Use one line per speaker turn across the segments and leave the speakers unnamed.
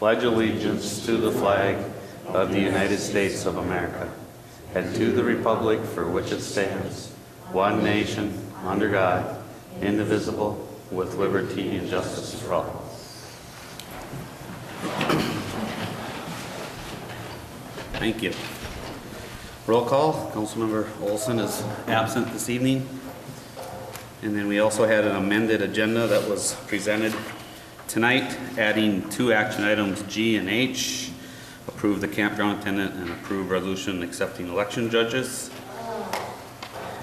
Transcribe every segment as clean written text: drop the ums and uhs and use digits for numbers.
pledge allegiance to the flag of the United States of America and to the republic for which it stands, one nation, under God, indivisible, with liberty and justice for all. Thank you. Roll call. Councilmember Olson is absent this evening. And then we also had an amended agenda that was presented tonight, adding 2 action items, G and H. Approve the campground attendant and approve resolution accepting election judges.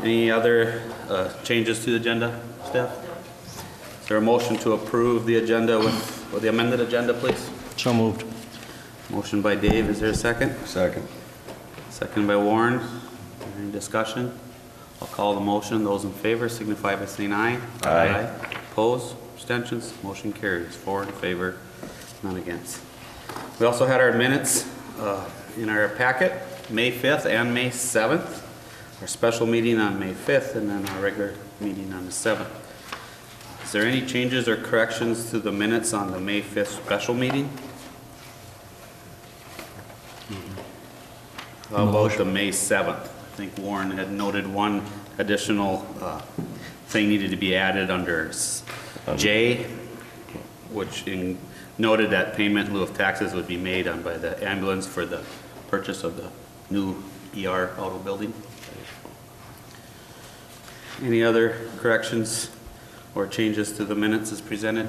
Any other changes to the agenda, staff? Is there a motion to approve the agenda with the amended agenda, please?
So moved.
Motion by Dave. Is there a second?
Second.
Second by Warren. Any discussion? I'll call the motion. Those in favor signify by saying aye.
Aye.
Opposed? Abstentions? Motion carries. 4 in favor, none against. We also had our minutes in our packet, May 5th and May 7th. Our special meeting on May 5th and then our regular meeting on the 7th. Is there any changes or corrections to the minutes on the May 5th special meeting? How about the May 7th? I think Warren had noted one additional thing needed to be added under J, which noted that payment in lieu of taxes would be made on by the ambulance for the purchase of the new ER auto building. Any other corrections or changes to the minutes as presented?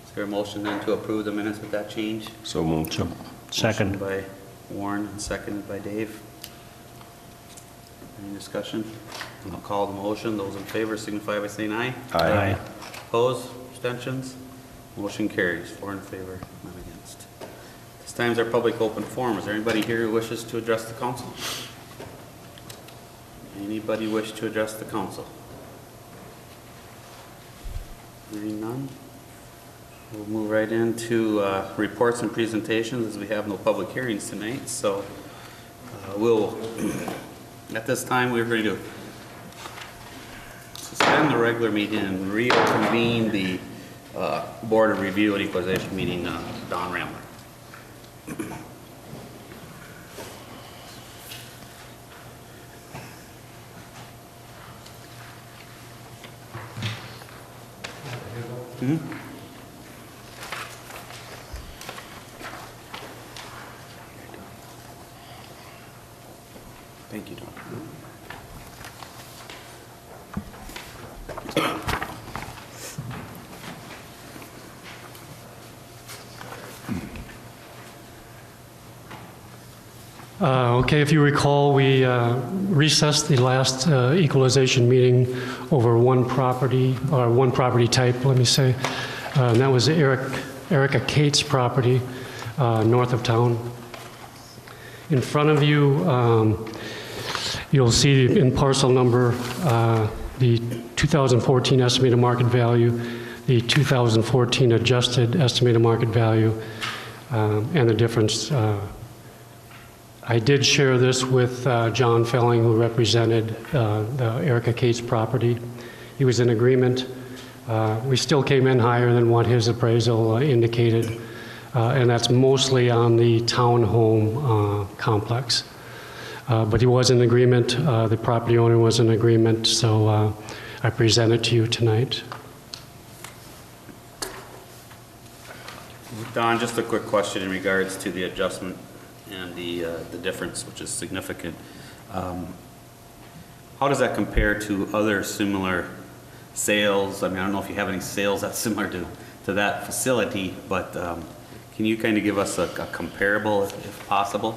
Is there a motion then to approve the minutes with that change?
So moved.
Motion
Second.
by Warren and seconded by Dave. Any discussion? I'll call the motion. Those in favor signify by saying aye.
Aye.
Opposed? Abstentions? Motion carries. 4 in favor, none against. This time is our public open forum. Is there anybody here who wishes to address the council? Anybody wish to address the council? Hearing none. We'll move right into reports and presentations as we have no public hearings tonight. So at this time, we're going to suspend the regular meeting and reconvene the Board of Review and Equalization meeting, Don Rambler. Thank you, Don.
Okay, if you recall, we recessed the last equalization meeting over one property type, let me say. And that was Erica Cates property north of town. In front of you, you'll see in parcel number the 2014 estimated market value, the 2014 adjusted estimated market value, and the difference. I did share this with John Felling, who represented the Erica Cates property. He was in agreement. We still came in higher than what his appraisal indicated, and that's mostly on the townhome complex. But he was in agreement. The property owner was in agreement, so I present it to you tonight.
Don, just a quick question in regards to the adjustment and the difference, which is significant. How does that compare to other similar sales? I mean, I don't know if you have any sales that's similar to that facility, but can you kind of give us a comparable, if possible?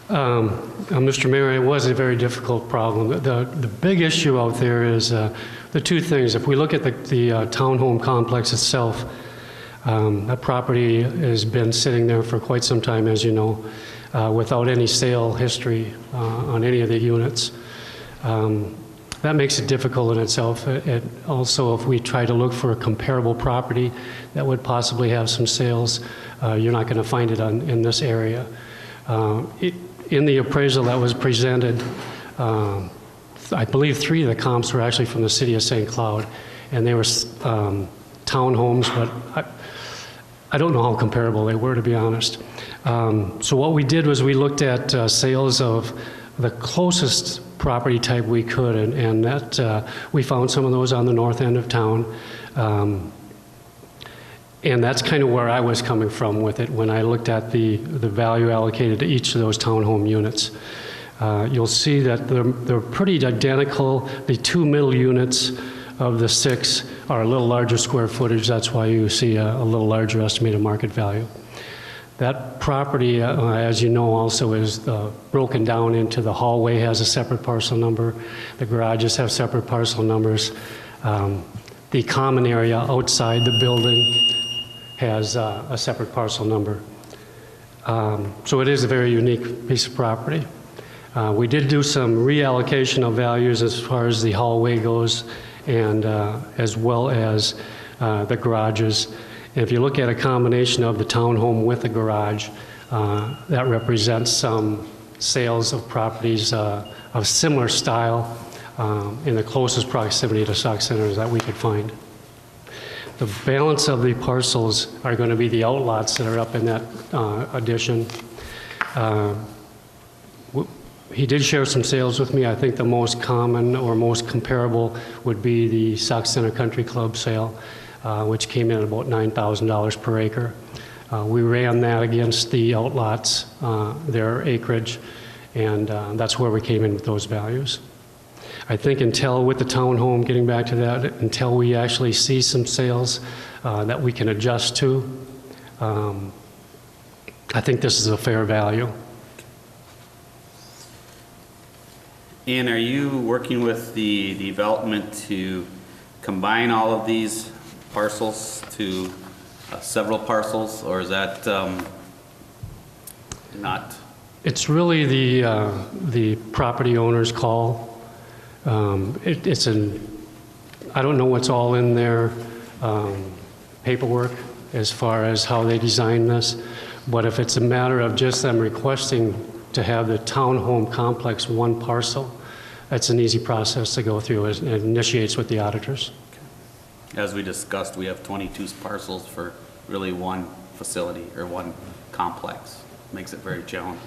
Mr. Mayor, it was a very difficult problem. The big issue out there is the two things. If we look at the townhome complex itself, that property has been sitting there for quite some time, as you know, without any sale history on any of the units. That makes it difficult in itself. It also, if we try to look for a comparable property that would possibly have some sales, you're not going to find it in this area. In the appraisal that was presented, I believe 3 of the comps were actually from the city of St. Cloud, and they were townhomes, but I don't know how comparable they were, to be honest. So what we did was we looked at sales of the closest property type we could, and that we found some of those on the north end of town. And that's kind of where I was coming from with it when I looked at the value allocated to each of those townhome units. You'll see that they're pretty identical. The two middle units of the 6 are a little larger square footage. That's why you see a little larger estimated market value. That property, as you know, also is broken down into the hallway has a separate parcel number. The garages have separate parcel numbers. The common area outside the building has a separate parcel number. So it is a very unique piece of property. We did do some reallocation of values as far as the hallway goes, and as well as the garages. And if you look at a combination of the townhome with the garage, that represents some sales of properties of similar style in the closest proximity to Sauk Centers that we could find. The balance of the parcels are going to be the outlots that are up in that addition. He did share some sales with me. I think the most common or most comparable would be the Sauk Center Country Club sale, which came in at about $9,000 per acre. We ran that against the outlots, their acreage, and that's where we came in with those values. I think until, with the townhome, getting back to that, until we actually see some sales that we can adjust to, I think this is a fair value.
And are you working with the development to combine all of these parcels to several parcels, or is that not?
It's really the property owner's call. I don't know what's all in their paperwork as far as how they design this, but if it's a matter of just them requesting to have the townhome complex one parcel, that's an easy process to go through. It initiates with the auditors.
As we discussed, we have 22 parcels for really one facility or one complex. Makes it very challenging.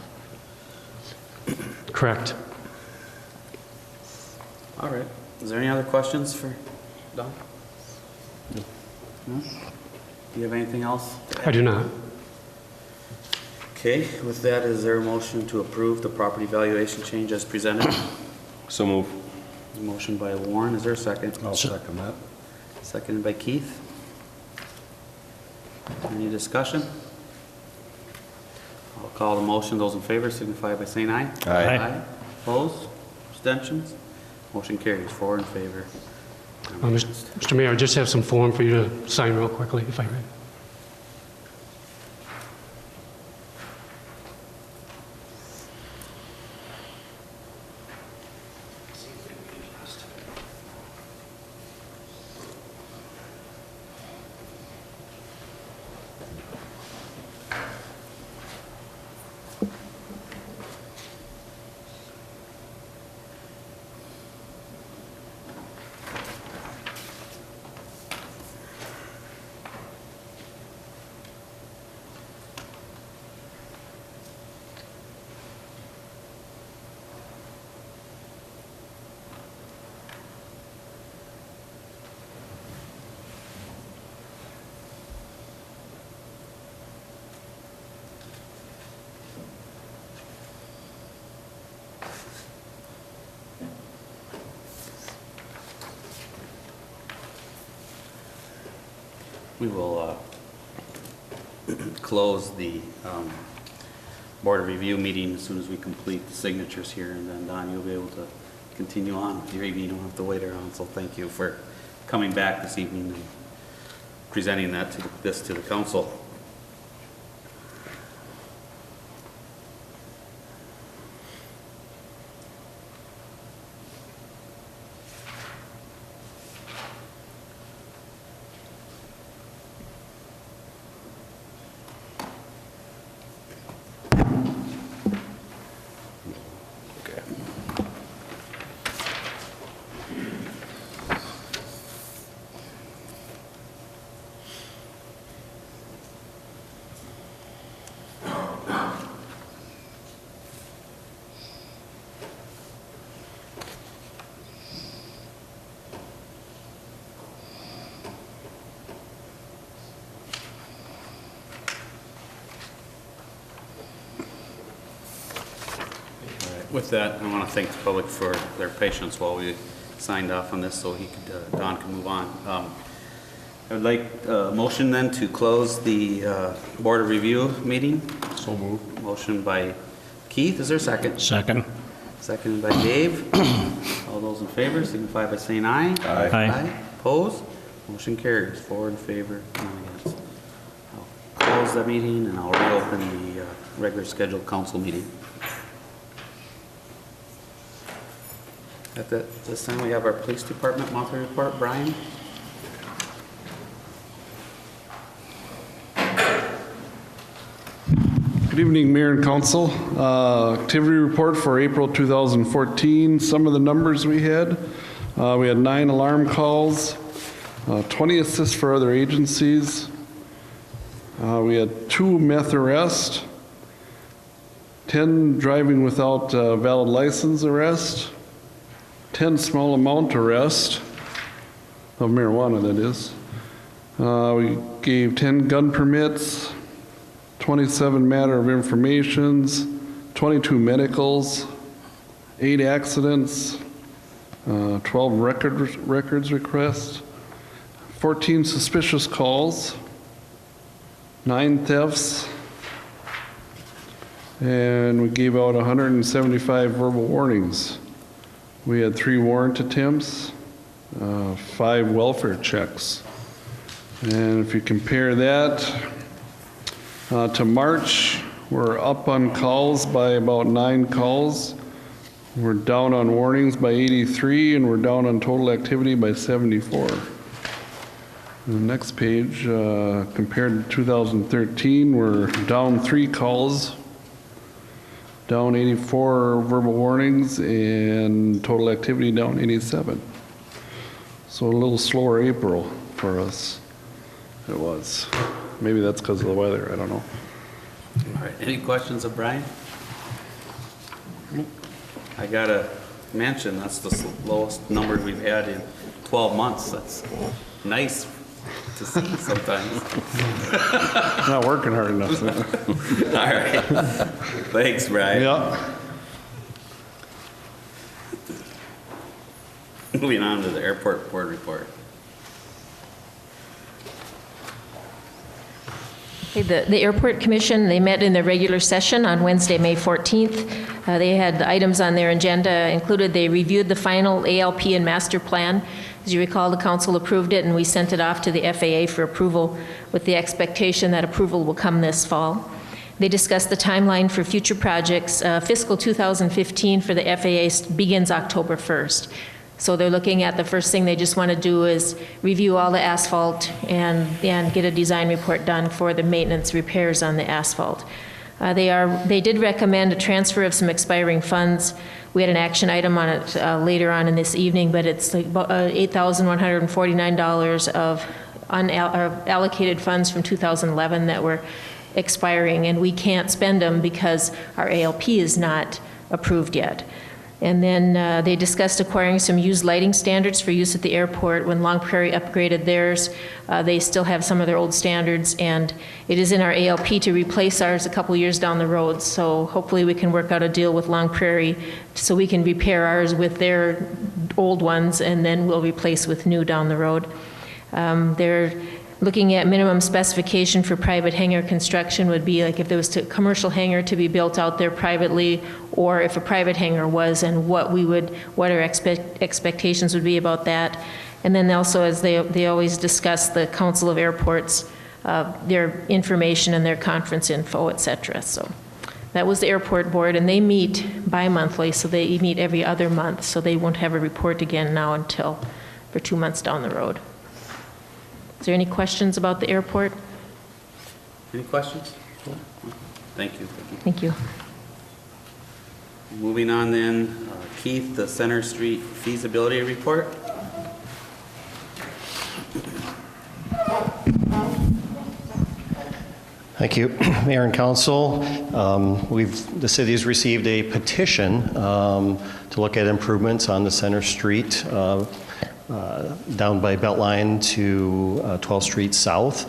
Correct.
All right. Is there any other questions for Don? No? Do you have anything else?
I do not.
Okay, with that, is there a motion to approve the property valuation change as presented?
So move.
Motion by Warren, is there a second?
I'll second that.
Seconded by Keith. Any discussion? I'll call the motion. Those in favor signify by saying aye.
Aye.
Aye. Opposed? Abstentions? Motion carries. 4 in favor.
Mr. Mayor, I just have some form for you to sign real quickly, if I may.
We will close the Board of Review meeting as soon as we complete the signatures here, and then Don, you'll be able to continue on with your evening. You don't have to wait around, so thank you for coming back this evening and presenting that to the council. With that, I want to thank the public for their patience while we signed off on this so Don can move on. I would like a motion then to close the Board of Review meeting.
So moved.
Motion by Keith, is there a second?
Second.
Seconded by Dave. All those in favor signify by saying aye.
Aye.
Aye. Opposed? Motion carries. 4 in favor, none against. I'll close the meeting and I'll reopen the regular scheduled council meeting. At this time, we have our police department monthly report. Brian?
Good evening, Mayor and Council. Activity report for April 2014. Some of the numbers we had. We had 9 alarm calls, 20 assists for other agencies. We had 2 meth arrests, 10 driving without valid license arrest, 10 small amount arrest of marijuana, that is. We gave 10 gun permits, 27 matter of informations, 22 medicals, 8 accidents, 12 records requests, 14 suspicious calls, 9 thefts, and we gave out 175 verbal warnings. We had 3 warrant attempts, 5 welfare checks. And if you compare that to March, we're up on calls by about 9 calls. We're down on warnings by 83, and we're down on total activity by 74. On the next page, compared to 2013, we're down 3 calls, down 84 verbal warnings, and total activity down 87. So a little slower April for us. It was. Maybe that's because of the weather, I don't know.
All right, any questions of Brian? I gotta mention, that's the lowest number we've had in 12 months. That's nice to see sometimes.
Not working hard enough.
All right. Thanks, Brian.
Yeah.
Moving on to the airport board report.
Okay, the Airport Commission, they met in their regular session on Wednesday, May 14th. They had the items on their agenda included, they reviewed the final ALP and master plan. As you recall, the council approved it and we sent it off to the FAA for approval with the expectation that approval will come this fall. They discussed the timeline for future projects. Fiscal 2015 for the FAA begins October 1st. So they're looking at the first thing they just want to do is review all the asphalt and get a design report done for the maintenance repairs on the asphalt. They did recommend a transfer of some expiring funds. We had an action item on it later on in this evening, but it's like about $8,149 of allocated funds from 2011 that were expiring, and we can't spend them because our ALP is not approved yet. And then they discussed acquiring some used lighting standards for use at the airport. When Long Prairie upgraded theirs, they still have some of their old standards, and it is in our ALP to replace ours a couple years down the road. So hopefully we can work out a deal with Long Prairie so we can repair ours with their old ones, and then we'll replace with new down the road. They're looking at minimum specification for private hangar construction would be like if there was a commercial hangar to be built out there privately, or if a private hangar was, and what our expectations would be about that. And then also, as they always discuss, the Council of Airports, their information and their conference info, et cetera. So that was the airport board, and they meet bi-monthly, so they meet every other month, so they won't have a report again now until for 2 months down the road. Is there any questions about the airport?
Any questions? Thank you.
Thank you.
Moving on then, Keith, the Center Street feasibility report.
Thank you, Mayor and Council. The city has received a petition to look at improvements on the Center Street down by Beltline to 12th Street South.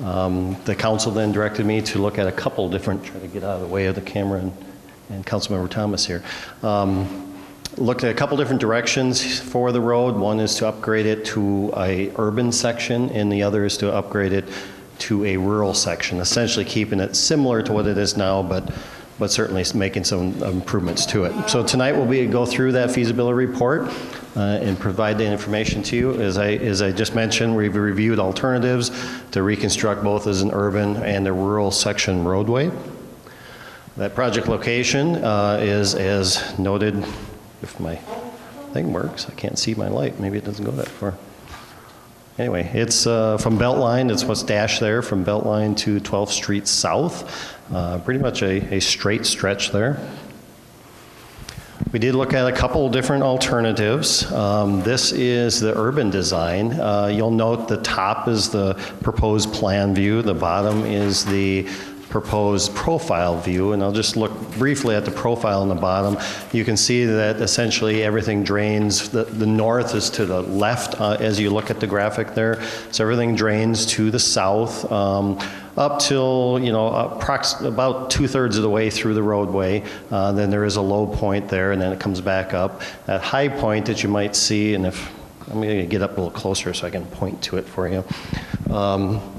The council then directed me to look at a couple different, try to get out of the way of the camera and and Councilmember Thomas here. Looked at a couple different directions for the road. One is to upgrade it to a urban section, and the other is to upgrade it to a rural section, essentially keeping it similar to what it is now, but certainly making some improvements to it. So tonight we'll go through that feasibility report and provide the information to you. As I just mentioned, we've reviewed alternatives to reconstruct both as an urban and a rural section roadway. That project location is as noted. If my thing works, I can't see my light. Maybe it doesn't go that far. Anyway, it's from Beltline. It's what's dashed there from Beltline to 12th Street South. Pretty much a straight stretch there. We did look at a couple different alternatives. This is the urban design. You'll note the top is the proposed plan view. The bottom is the proposed profile view, and I'll just look briefly at the profile on the bottom. You can see that essentially everything drains, the north is to the left as you look at the graphic there, so everything drains to the south up till, about 2/3 of the way through the roadway. Then there is a low point there, and then it comes back up. That high point that you might see, and if I'm going to get up a little closer so I can point to it for you.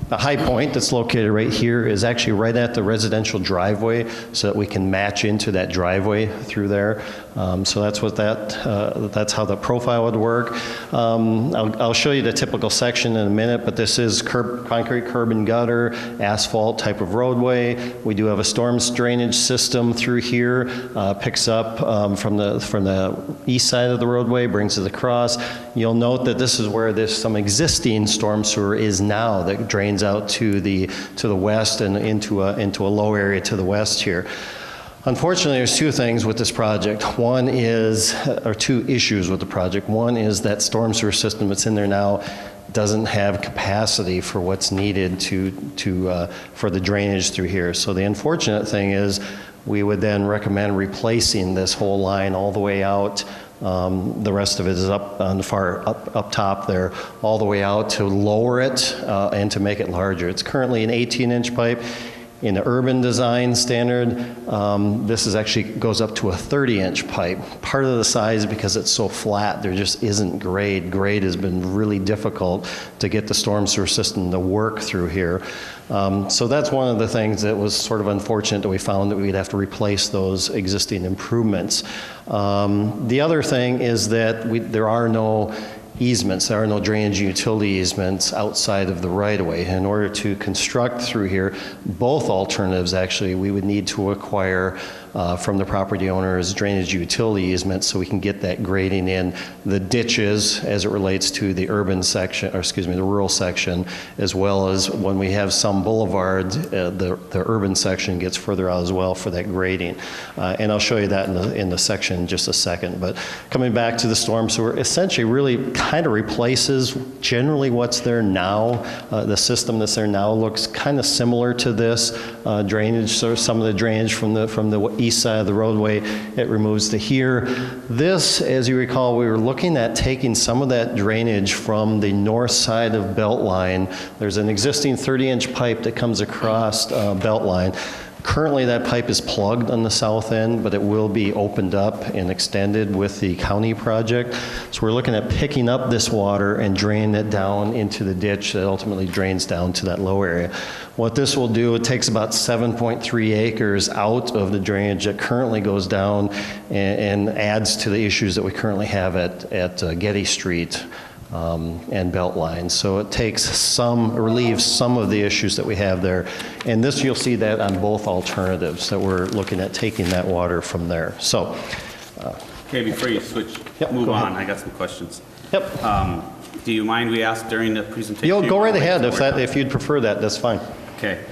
The high point that's located right here is actually right at the residential driveway, so that we can match into that driveway through there. So that's what that's how the profile would work. I'll show you the typical section in a minute, but this is concrete curb and gutter, asphalt type of roadway. We do have a storm drainage system through here, picks up from the east side of the roadway, brings it across. You'll note that this is where there's some existing storm sewer is now that drains out to the west and into a low area to the west here. Unfortunately, there's two things with this project. Two issues with the project. One is that storm sewer system that's in there now doesn't have capacity for what's needed for the drainage through here. So the unfortunate thing is we would then recommend replacing this whole line all the way out. The rest of it is up on the far up top there, all the way out to lower it and to make it larger. It's currently an 18-inch pipe. In the urban design standard, this actually goes up to a 30-inch pipe. Part of the size, because it's so flat, there just isn't grade. Grade has been really difficult to get the storm sewer system to work through here. So that's one of the things that was sort of unfortunate that we found that we'd have to replace those existing improvements. The other thing is that there are no easements. There are no drainage utility easements outside of the right-of-way. In order to construct through here, both alternatives actually, we would need to acquire from the property owners drainage utility easements so we can get that grading in the ditches as it relates to the urban section, or excuse me, the rural section, as well as when we have some boulevards, the urban section gets further out as well for that grading. And I'll show you that in the section in just a second. But coming back to the storm sewer, essentially really kind of replaces generally what's there now. The system that's there now looks kind of similar to this drainage. So some of the drainage from the east side of the roadway, it removes to here. This, as you recall, we were looking at taking some of that drainage from the north side of Beltline. There's an existing 30-inch pipe that comes across Beltline. Currently, that pipe is plugged on the south end, but it will be opened up and extended with the county project. So we're looking at picking up this water and draining it down into the ditch that ultimately drains down to that low area. What this will do, it takes about 7.3 acres out of the drainage that currently goes down and adds to the issues that we currently have at Getty Street. And Beltline. So it relieves some of the issues that we have there. And this, you'll see that on both alternatives that we're looking at taking that water from there. So.
Okay, before you move on, I got some questions.
Yep.
Do you mind we ask during the presentation?
You'll go right ahead if you'd prefer that, that's fine.
Okay,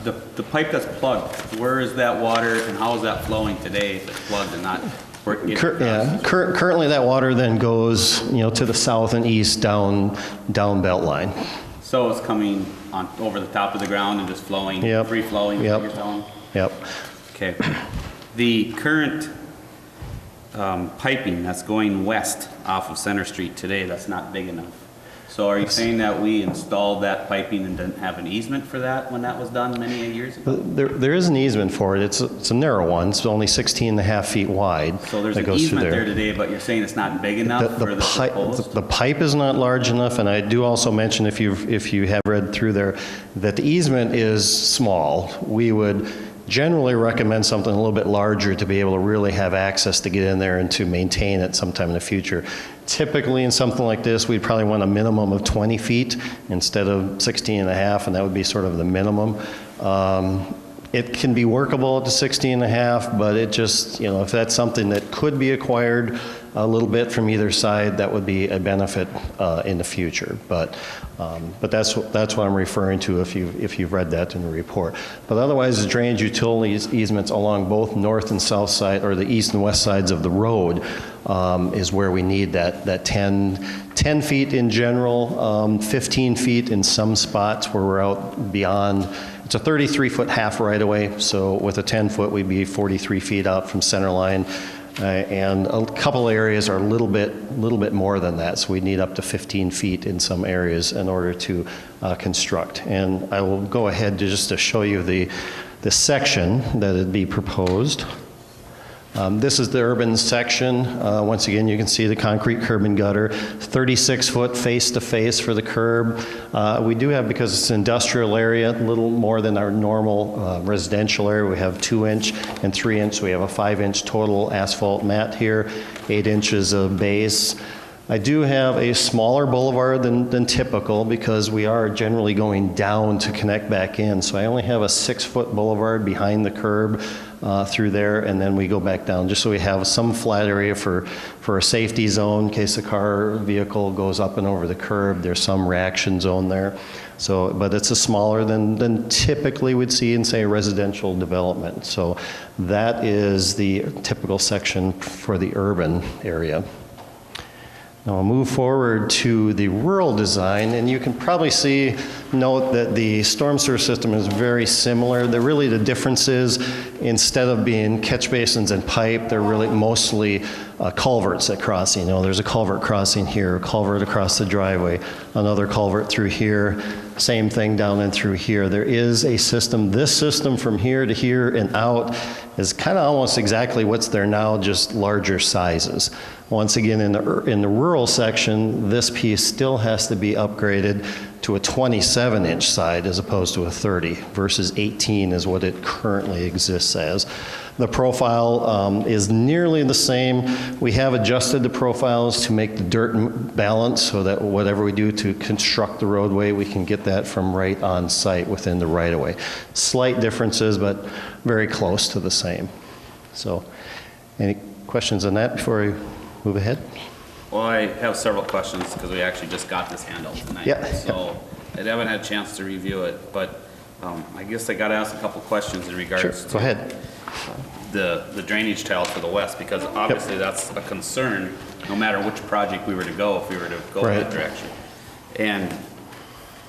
the pipe that's plugged, where is that water and how is that flowing today if it's plugged and not working?
Currently that water then goes, to the south and east down Beltline.
So it's coming over the top of the ground and just flowing, free flowing,
yep.
You're telling?
Yep.
Okay. The current piping that's going west off of Center Street today, that's not big enough. So are you saying that we installed that piping and didn't have an easement for that when that was done many years ago?
There is an easement for it. It's a narrow one. It's only 16 and a half feet wide.
So there's
that
an
goes through
easement there today, but you're saying it's not big enough for the proposed?
The pipe is not large enough, and I do also mention, if you have read through there, that the easement is small. We would generally recommend something a little bit larger to be able to really have access to get in there and to maintain it sometime in the future. Typically, in something like this, we'd probably want a minimum of 20 feet instead of 16 and a half, and that would be sort of the minimum. It can be workable at the 16 and a half, but it just, if that's something that could be acquired a little bit from either side, that would be a benefit in the future. But that's what I'm referring to if you've read that in the report. But otherwise, the drainage utilities easements along both north and south side, or the east and west sides of the road, is where we need that 10 feet in general, 15 feet in some spots where we're out beyond. It's a 33-foot half right-of-way, so with a 10-foot, we'd be 43 feet out from center line. And a couple areas are a little bit more than that, so we need up to 15 feet in some areas in order to construct. And I will go ahead just to show you the section that would be proposed. This is the urban section. Once again, you can see the concrete curb and gutter, 36-foot face-to-face for the curb. We do have, because it's an industrial area, a little more than our normal residential area. We have 2-inch and 3-inch. So we have a 5-inch total asphalt mat here, 8 inches of base. I do have a smaller boulevard than typical because we are generally going down to connect back in. So I only have a 6-foot boulevard behind the curb through there, and then we go back down just so we have some flat area for a safety zone in case the car or vehicle goes up and over the curb. There's some reaction zone there. So, but it's a smaller than typically we'd see in, say, a residential development. So that is the typical section for the urban area. Now I'll move forward to the rural design, and you can probably note that the storm sewer system is very similar. Really the difference is, instead of being catch basins and pipe, they're really mostly culverts that cross. There's a culvert crossing here, a culvert across the driveway, another culvert through here, same thing down and through here. There is a system. This system from here to here and out is kind of almost exactly what's there now, just larger sizes. Once again, in the rural section, this piece still has to be upgraded to a 27-inch side as opposed to a 30, versus 18 is what it currently exists as. The profile is nearly the same. We have adjusted the profiles to make the dirt balance so that whatever we do to construct the roadway, we can get that from right on site within the right-of-way. Slight differences, but very close to the same. So, any questions on that before I move ahead?
Well, I have several questions because we actually just got this handout tonight.
Yeah.
So I haven't had a chance to review it, but I guess I got to ask a couple questions in regards
Go ahead.
the drainage tile to the west, because obviously that's a concern no matter which project we were to go, if we were to go
Right.
that direction. And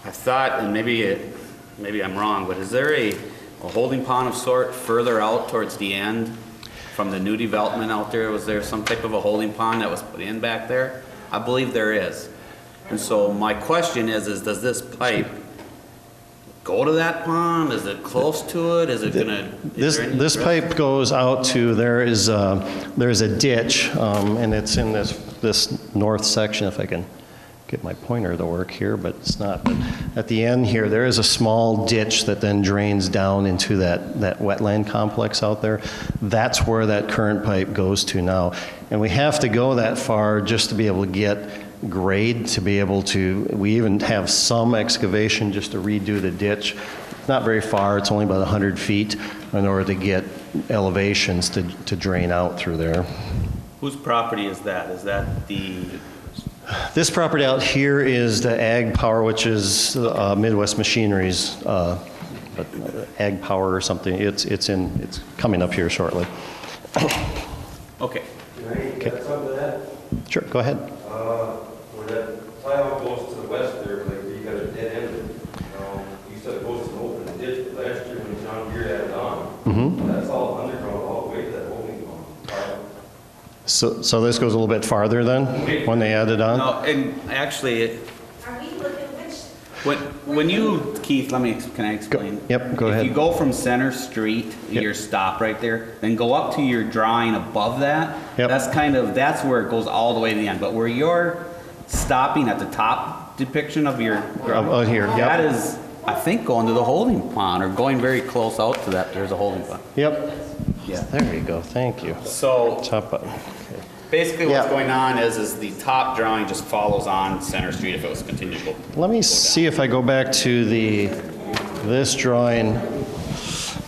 I thought, and maybe I'm wrong, but is there a holding pond of sort further out towards the end from the new development out there? Was there some type of a holding pond that was put in back there? I believe there is. And so my question is does this pipe go to that pond? Is it close to it? Is it gonna?
This pipe goes out to, there's a ditch, and it's in this north section, if I can get my pointer to work here, but it's not. But at the end here, there is a small ditch that then drains down into that wetland complex out there. That's where that current pipe goes to now. And we have to go that far just to be able to get grade, to be able to, we even have some excavation just to redo the ditch. Not very far, it's only about 100 feet in order to get elevations to drain out through there.
Whose property is that? Is that the?
This property out here is the Ag Power, which is Midwest Machinery's Ag Power or something. It's coming up here shortly.
Okay.
Can I add something to that?
Sure, go ahead.
Where that tile goes to the west there, like you got a dead end. You said it goes to an open ditch, but last year when John Deere added on, that's all underground all the way to that holding pond tile.
So this goes a little bit farther then, when they added on?
No, and actually, When you, Keith, can I explain?
Yep, go ahead.
If you go from Center Street, your stop right there, then go up to your drawing above that,
Yep.
that's where it goes all the way to the end. But where you're stopping at the top depiction of your drawing,
Out here, yep.
that is, I think, going to the holding pond, or going very close out to that, there's a holding pond.
Yep.
Yeah.
There you go, thank you.
So
Top button.
basically what's
Yeah.
going on is the top drawing just follows on Center Street if it was continued to go.
Let me see if I go back to this drawing.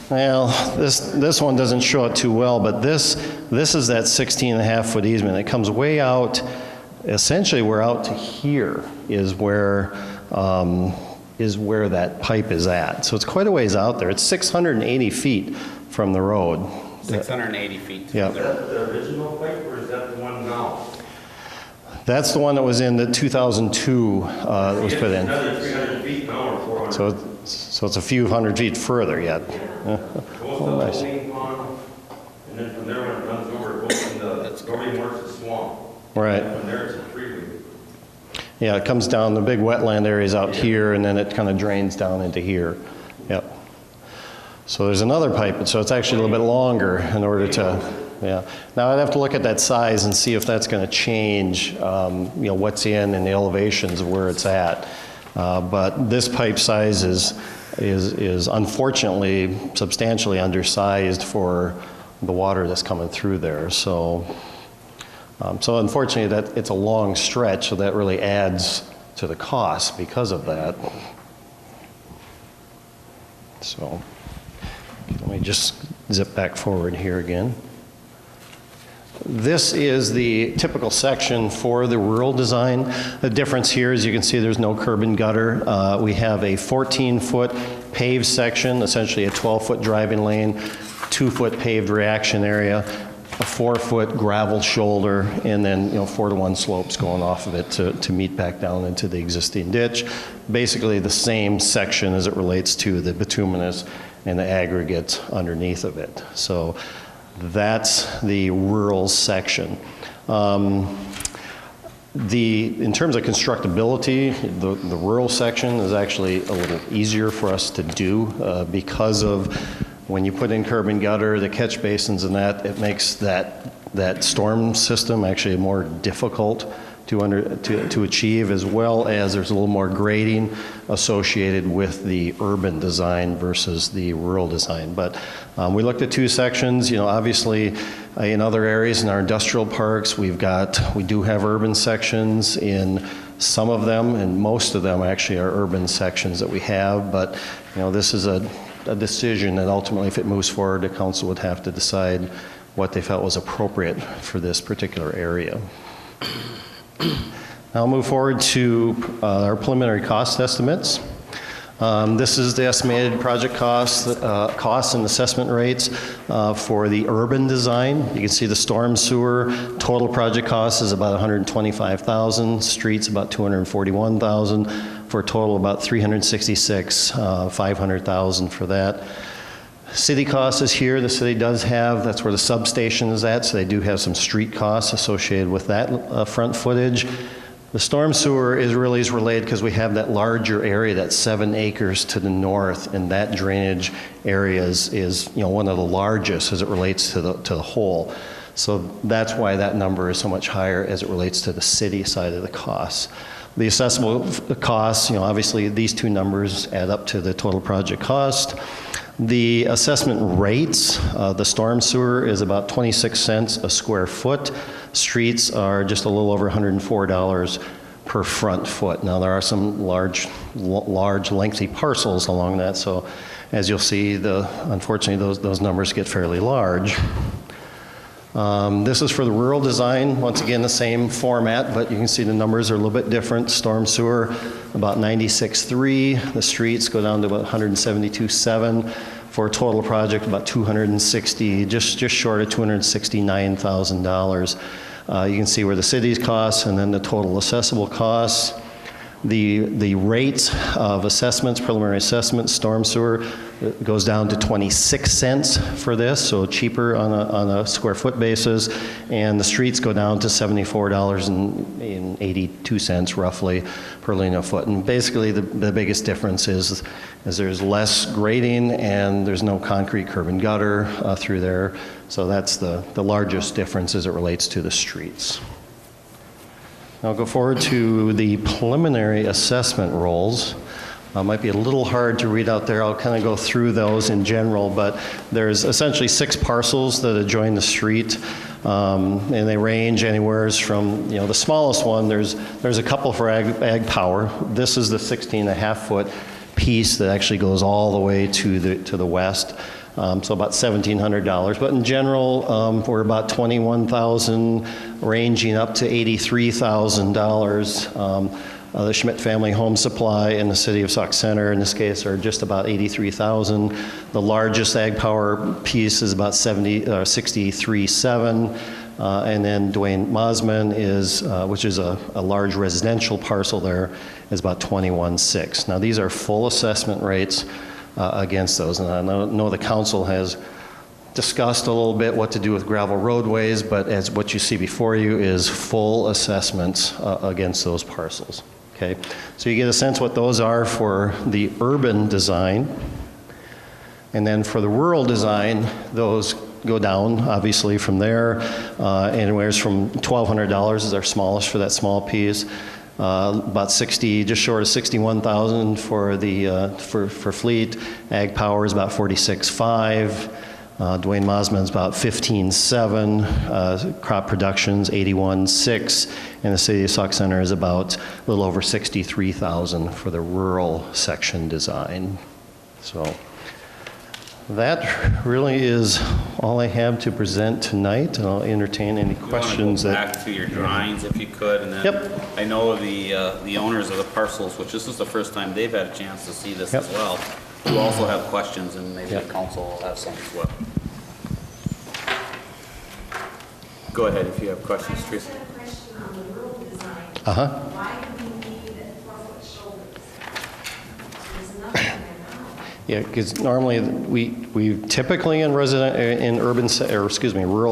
Well, this one doesn't show it too well, but this is that 16.5-foot easement. It comes way out, essentially we're out to here is where that pipe is at. So it's quite a ways out there. It's 680 feet from the road.
680 feet.
Yeah.
Is that the original pipe, or is that the one now?
That's the one that was in the 2002 that was put in.
Another 300 feet now, or 400?
So it's a few hundred feet further yet.
Goes to the holding pond, and then from there, when it runs over, it goes into, nobody marks the swamp.
Right.
From there, it's a freeway.
Yeah, it comes down, the big wetland areas out here, and then it kind of drains down into here. Yep. So there's another pipe, so it's actually a little bit longer in order to, yeah. Now I'd have to look at that size and see if that's going to change, what's in and the elevations of where it's at. But this pipe size is unfortunately substantially undersized for the water that's coming through there. So unfortunately, that it's a long stretch, so that really adds to the cost because of that. So let me just zip back forward here again. This is the typical section for the rural design. The difference here is you can see there's no curb and gutter. We have a 14-foot paved section, essentially a 12-foot driving lane, 2-foot paved reaction area, a 4-foot gravel shoulder, and then 4-to-1 slopes going off of it to meet back down into the existing ditch. Basically the same section as it relates to the bituminous and the aggregate underneath of it. So that's the rural section. In terms of constructability, the rural section is actually a little easier for us to do because of when you put in curb and gutter, the catch basins and that, it makes that storm system actually more difficult to achieve, as well as there's a little more grading associated with the urban design versus the rural design. But we looked at two sections. Obviously in other areas in our industrial parks, we do have urban sections in some of them, and most of them actually are urban sections that we have. But this is a decision that ultimately, if it moves forward, the council would have to decide what they felt was appropriate for this particular area. I'll move forward to our preliminary cost estimates. This is the estimated project costs and assessment rates for the urban design. You can see the storm sewer total project cost is about $125,000, streets about $241,000, for a total about $366,500 for that. City cost is here. The city does have, that's where the substation is at, so they do have some street costs associated with that front footage. The storm sewer is related because we have that larger area, that 7 acres to the north, and that drainage area is one of the largest as it relates to the whole. So that's why that number is so much higher as it relates to the city side of the costs. The assessable costs, obviously these two numbers add up to the total project cost. The assessment rates, the storm sewer is about 26 cents a square foot. Streets are just a little over $104 per front foot. Now there are some large lengthy parcels along that, so as you'll see, unfortunately those numbers get fairly large. This is for the rural design. Once again, the same format, but you can see the numbers are a little bit different. Storm sewer, about 96.3. The streets go down to about 172.7 for a total project about 260, just short of $269,000. You can see where the city's costs and then the total assessable costs. The rates of assessments, preliminary assessments, storm sewer, goes down to 26 cents for this, so cheaper on a square foot basis, and the streets go down to $74.82 roughly per linear foot. And basically the biggest difference is there's less grading and there's no concrete curb and gutter through there, so that's the largest difference as it relates to the streets. I'll go forward to the preliminary assessment rolls. Might be a little hard to read out there. I'll kind of go through those in general, but there's essentially 6 parcels that adjoin the street, and they range anywhere from, the smallest one, there's a couple for ag power. This is the 16.5-foot piece that actually goes all the way to the west. So about $1,700, but in general, we're about $21,000, ranging up to $83,000. The Schmidt Family Home Supply in the city of Sauk Center, in this case, are just about $83,000. The largest ag power piece is about $63,700. And then Dwayne Mosman is, which is a large residential parcel there, is about $21,600. Now these are full assessment rates against those. And I know the council has discussed a little bit what to do with gravel roadways, but as what you see before you is full assessments against those parcels. Okay, so you get a sense what those are for the urban design. And then for the rural design, those go down, obviously, from there. Anywhere from $1,200 is our smallest for that small piece. About 60, just short of 61,000 for the for fleet. Ag power is about 46.5. Dwayne Mosman's about 15.7. Crop production's 81.6, and the city of Sauk Center is about a little over 63,000 for the rural section design. So that really is all I have to present tonight, and I'll entertain any questions.
You want to go back to your drawings if you could, and then
Yep.
I know the owners of the parcels, which this is the first time they've had a chance to see this
Yep.
as well, who also have questions, and maybe
Yep.
the council will have some as well. Go ahead if you have questions, Teresa.
I have a question on the rural design.
Uh-huh.
Why do we need 4-foot shoulders? There's nothing there now.
Yeah, because normally we typically in rural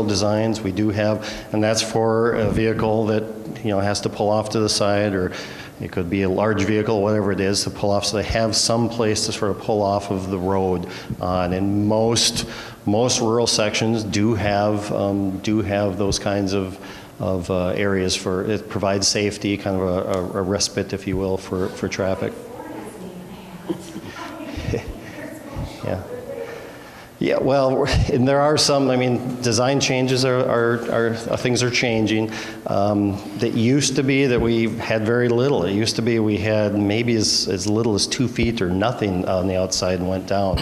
designs, we do have, and that's for a vehicle that, has to pull off to the side, or it could be a large vehicle, whatever it is, to pull off, so they have some place to sort of pull off of the road. And most rural sections do have those kinds of areas for, it provides safety, kind of a respite, if you will, for traffic. Yeah. Yeah, well, and there are some, design changes are things are changing. That used to be that we had very little. It used to be we had maybe as little as 2 feet or nothing on the outside and went down.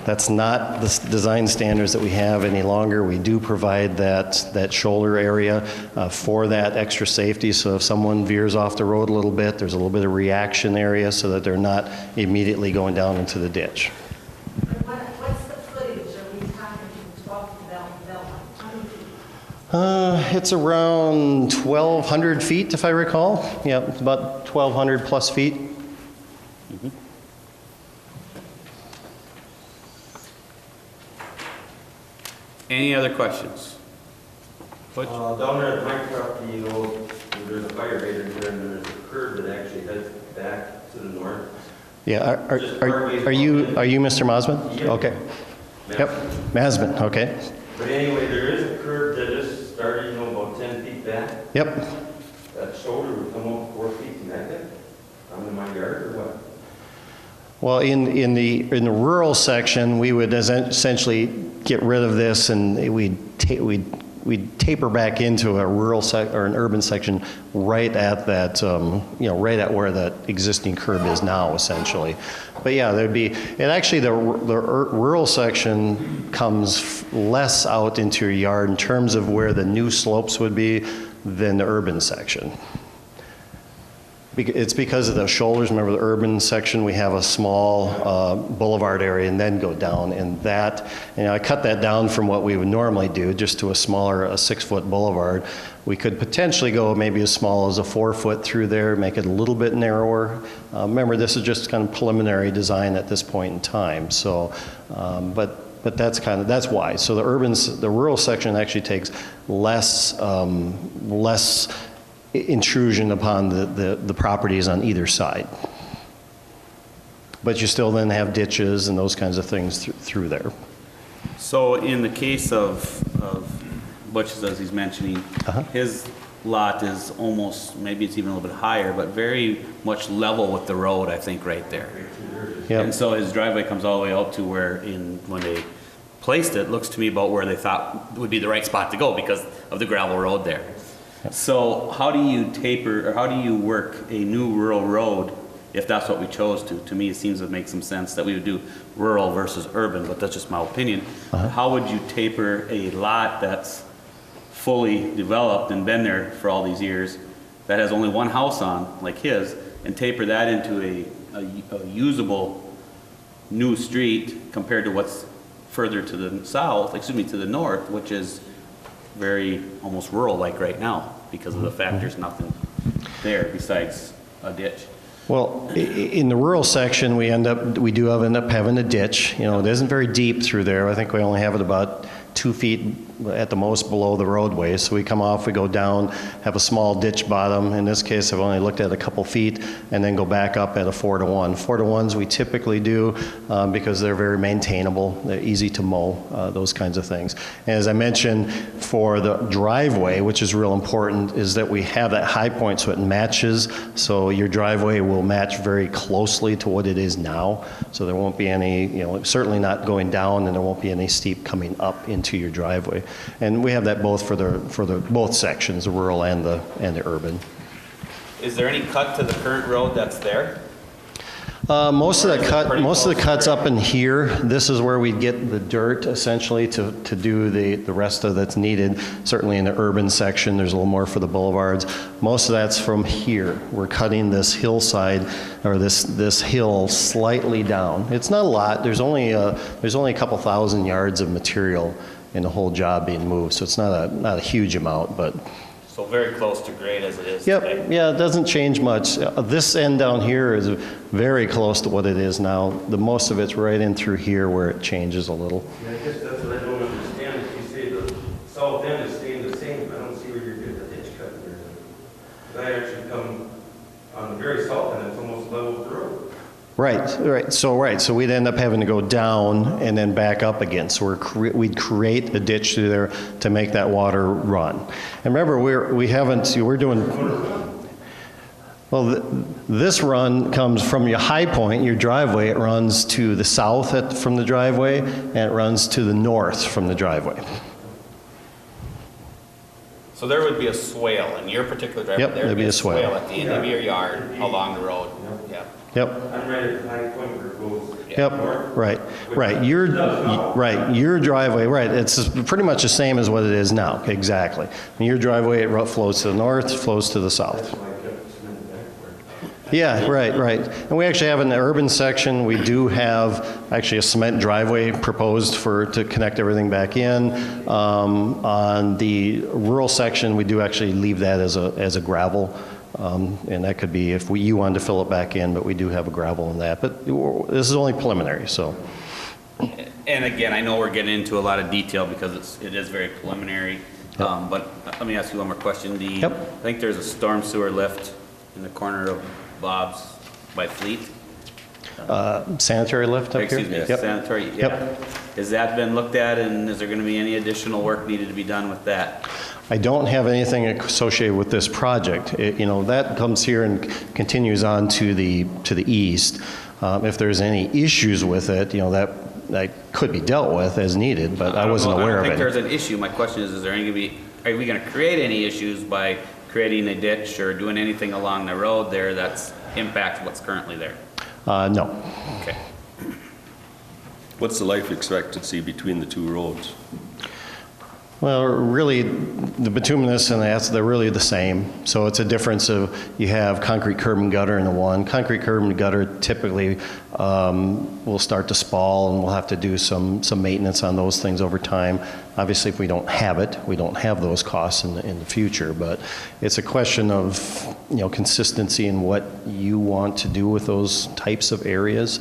That's not the design standards that we have any longer. We do provide that shoulder area for that extra safety, so if someone veers off the road a little bit, there's a little bit of reaction area so that they're not immediately going down into the ditch.
What's the footage? Are we talking 12 to Belmont? How many feet?
It's around 1,200 feet, if I recall. Yeah, it's about 1,200 plus feet.
Any other questions?
Down there at my property, there's a fire hydrant there, and there's a curb that actually heads back to the north.
Yeah, are you Mr. Mosman?
Yeah.
Okay. Yep, Mosman, okay.
But anyway, there is a curb that is starting, about 10 feet back.
Yep.
That shoulder would come up 4 feet from that, I'm in my yard or what?
Well, in the rural section, we would essentially get rid of this, and we'd taper back into a rural or an urban section right at that, right at where that existing curb is now, essentially. But yeah, there'd be, and actually the rural section comes less out into your yard in terms of where the new slopes would be than the urban section. It's because of the shoulders. Remember the urban section, we have a small boulevard area and then go down. And that, I cut that down from what we would normally do, just to a smaller, a 6-foot boulevard. We could potentially go maybe as small as a 4-foot through there, make it a little bit narrower. Remember, this is just kind of preliminary design at this point in time. So, but that's why. So the rural section actually takes less intrusion upon the properties on either side. But you still then have ditches and those kinds of things through there.
So in the case of Butch's, as he's mentioning, his lot is almost, maybe it's even a little bit higher, but very much level with the road, I think, right there.
Yep.
And so his driveway comes all the way out to where, when they placed it, looks to me about where they thought would be the right spot to go because of the gravel road there. So how do you taper, or how do you work a new rural road if that's what we chose to? To me, it seems to make some sense that we would do rural versus urban, but that's just my opinion. How would you taper a lot that's fully developed and been there for all these years, that has only one house on, like his, and taper that into a usable new street compared to what's further to the south, to the north, which is very almost rural-like right now because of the fact there's nothing there besides a ditch.
Well, in the rural section, we end up having a ditch. It isn't very deep through there. I think we only have it about 2 feet at the most below the roadway. So we come off, we go down, have a small ditch bottom. In this case, I've only looked at a couple feet, and then go back up at a 4-to-1. 4-to-1s we typically do because they're very maintainable, they're easy to mow, those kinds of things. And as I mentioned, for the driveway, which is real important, is that we have that high point so it matches. So your driveway will match very closely to what it is now. So there won't be any, certainly not going down, and there won't be any steep coming up into your driveway. And we have that both for both sections, the rural and the urban.
Is there any cut to the current road that's there?
Most of the cuts up in here. This is where we get the dirt essentially to do the rest of that's needed. Certainly in the urban section, there's a little more for the boulevards. Most of that's from here. We're cutting this hillside, or this hill slightly down. It's not a lot. There's only a couple thousand yards of material in the whole job being moved, so it's not a huge amount, but.
So very close to grade as it is
Yep.
today.
Yeah, it doesn't change much. This end down here is very close to what it is now. The most of it's right in through here where it changes a little.
Yeah, I guess that's what I don't understand. If you say the south end is staying the same, I don't see where you're getting the ditch cut here. But I actually come on the very south end, it's almost level with the road.
Right. So we'd end up having to go down and then back up again. So we'd create a ditch through there to make that water run. And remember, we're doing. Well, this run comes from your high point, your driveway. It runs to the south from the driveway, and it runs to the north from the driveway.
So there would be a swale in your particular driveway.
Yep, there'd be a swale.
At the end of your yard along the road. Yeah.
Yep.
I'm right at the high point where it goes
Yep.
north.
Right. Your driveway. Right. It's pretty much the same as what it is now. Exactly. And your driveway, it flows to the north, flows to the south.
That's why I kept cement back there.
Yeah. Right. And we actually have in the urban section, we do have actually a cement driveway proposed to connect everything back in. On the rural section, we do actually leave that as a gravel. And that could be if you wanted to fill it back in, but we do have a gravel in that. But this is only preliminary, so.
And again, I know we're getting into a lot of detail because it is very preliminary.
Yep.
But let me ask you one more question.
Yep.
I think there's a storm sewer lift in the corner of Bob's by Fleet.
Sanitary lift up here?
Excuse me,
Yep.
sanitary, yeah.
Yep.
Has that been looked at, and is there going to be any additional work needed to be done with that?
I don't have anything associated with this project. That comes here and continues on to the east. If there's any issues with it, that could be dealt with as needed, but I wasn't aware of it.
I don't think there's an issue. My question is there are we going to create any issues by creating a ditch or doing anything along the road there that impacts what's currently there?
No.
Okay.
What's the life expectancy between the two roads?
Well, really, the bituminous and that's, they're really the same. So it's a difference of, you have concrete curb and gutter in the one. Concrete curb and gutter typically will start to spall, and we'll have to do some maintenance on those things over time. Obviously, if we don't have it, we don't have those costs in the future, but it's a question of, consistency in what you want to do with those types of areas.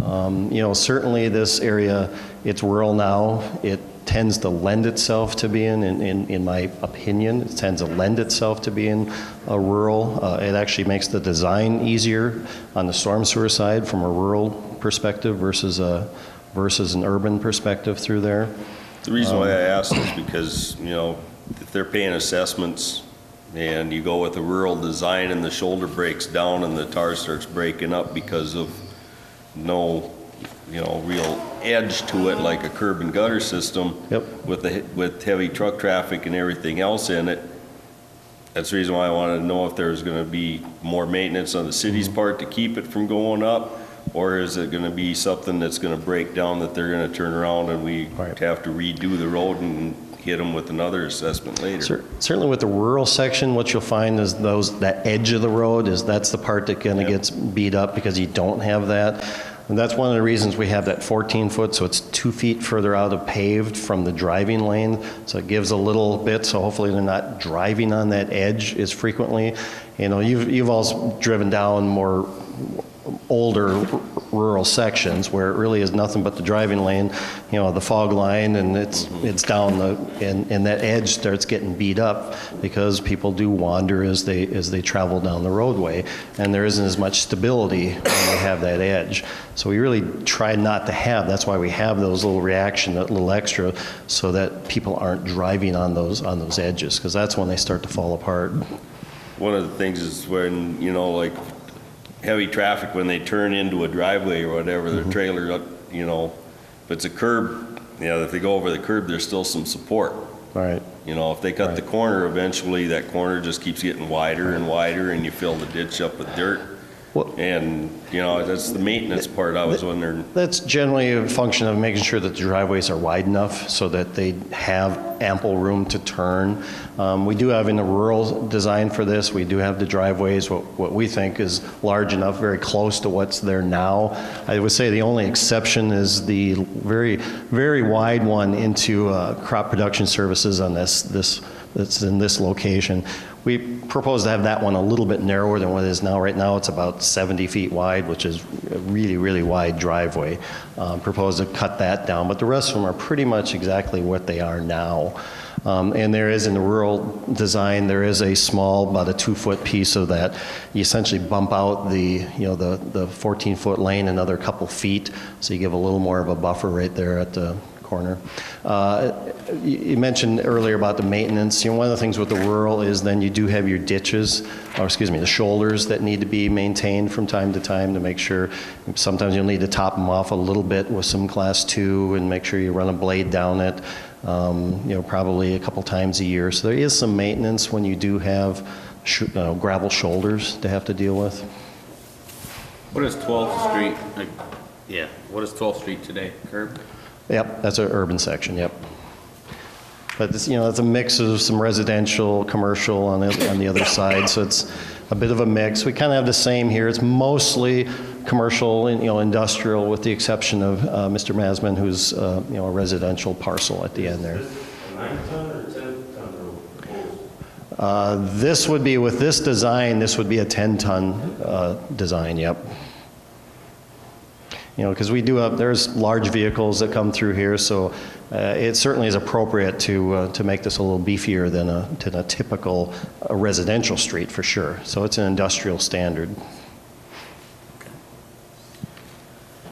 Certainly this area, it's rural now. It tends to lend itself to being, in my opinion, it tends to lend itself to being rural. It actually makes the design easier on the storm sewer side from a rural perspective versus an urban perspective through there.
The reason why I asked is because, if they're paying assessments and you go with a rural design and the shoulder breaks down and the tar starts breaking up because of no real edge to it, like a curb and gutter system.
Yep.
With heavy truck traffic and everything else in it. That's the reason why I wanted to know if there's going to be more maintenance on the city's part to keep it from going up, or is it going to be something that's going to break down that they're going to turn around and we
Right.
have to redo the road and hit them with another assessment later.
Certainly with the rural section, what you'll find is that edge of the road that's the part that kind of gets beat up because you don't have that. And that's one of the reasons we have that 14-foot, so it's 2 feet further out of paved from the driving lane. So it gives a little bit, so hopefully they're not driving on that edge as frequently. You've all driven down more older rural sections where it really is nothing but the driving lane, the fog line, and it's down and that edge starts getting beat up because people do wander as they travel down the roadway, and there isn't as much stability when they have that edge. So we really try not to have. That's why we have those little reaction, that little extra, so that people aren't driving on those edges, because that's when they start to fall apart.
One of the things is when, like heavy traffic, when they turn into a driveway or whatever, their trailer, if it's a curb, if they go over the curb, there's still some support.
Right.
If they cut the corner, eventually that corner just keeps getting wider and wider and you fill the ditch up with dirt.
Well,
And, that's the maintenance part I was wondering.
That's generally a function of making sure that the driveways are wide enough so that they have ample room to turn. We do have in the rural design for this, we do have the driveways, what we think is large enough, very close to what's there now. I would say the only exception is the very, very wide one into crop production services on that's in this location. We propose to have that one a little bit narrower than what it is now. Right now, it's about 70 feet wide, which is a really, really wide driveway. Propose to cut that down, but the rest of them are pretty much exactly what they are now. And there is, in the rural design, there is a small, about a 2-foot piece of that. You essentially bump out the 14-foot lane another couple feet, so you give a little more of a buffer right there at the corner. You mentioned earlier about the maintenance. One of the things with the rural is then you do have your ditches, the shoulders that need to be maintained from time to time to make sure. Sometimes you'll need to top them off a little bit with some class 2 and make sure you run a blade down it, probably a couple times a year. So there is some maintenance when you do have gravel shoulders to have to deal with.
What is 12th Street? What is 12th Street today? Curb?
Yep, that's an urban section, yep. But it's, it's a mix of some residential, commercial on the other side, so it's a bit of a mix. We kind of have the same here. It's mostly commercial and, industrial, with the exception of Mr. Masman, who's, a residential parcel at the end there.
Is this a 9-ton or 10-ton road?
This would be, with this design, this would be a 10-ton design, yep. Because we do have, there's large vehicles that come through here, so it certainly is appropriate to make this a little beefier than a typical residential street, for sure. So it's an industrial standard.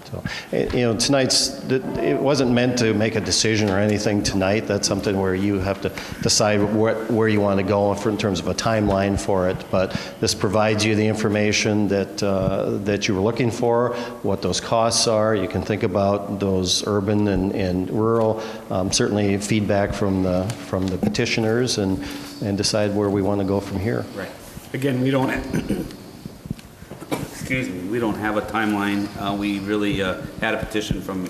So, it wasn't meant to make a decision or anything tonight. That's something where you have to decide where you want to go in terms of a timeline for it. But this provides you the information that you were looking for, what those costs are. You can think about those urban and rural. Certainly feedback from the petitioners and decide where we want to go from here.
Right. Again, we don't, we don't have a timeline. We really had a petition from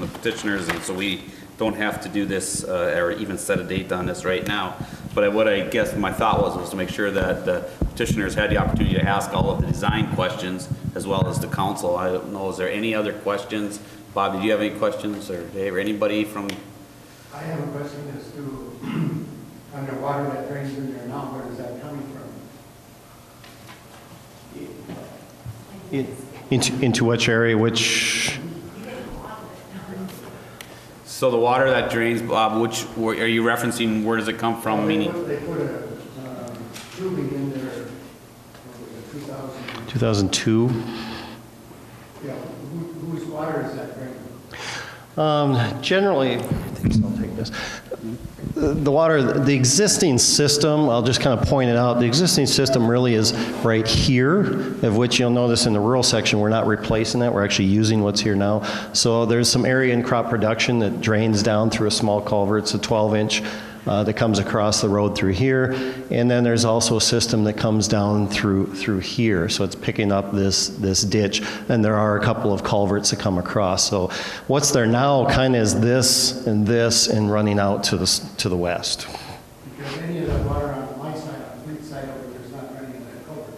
the petitioners, and so we don't have to do this or even set a date on this right now. But what I guess my thought was to make sure that the petitioners had the opportunity to ask all of the design questions as well as the council. I don't know, is there any other questions? Bob, did you have any questions, or Dave, or anybody from?
I have a question as to underwater that drains in there now, where is that coming from?
Into which area, which,
So the water that drains, Bob, are you referencing, where does it come from, meaning?
They put a tubing in there, what was it,
2002?
Yeah, whose water is that draining?
Generally, I'll take this. The water, the existing system, I'll just kind of point it out, the existing system really is right here, of which you'll notice in the rural section, we're not replacing that, we're actually using what's here now. So there's some area in crop production that drains down through a small culvert, it's a 12-inch that comes across the road through here, and then there's also a system that comes down through here, so it's picking up this ditch, and there are a couple of culverts that come across. So what's there now kind of is this and running out to the west.
Because any of that water on my side, on the fleet side over there, is not draining that culvert.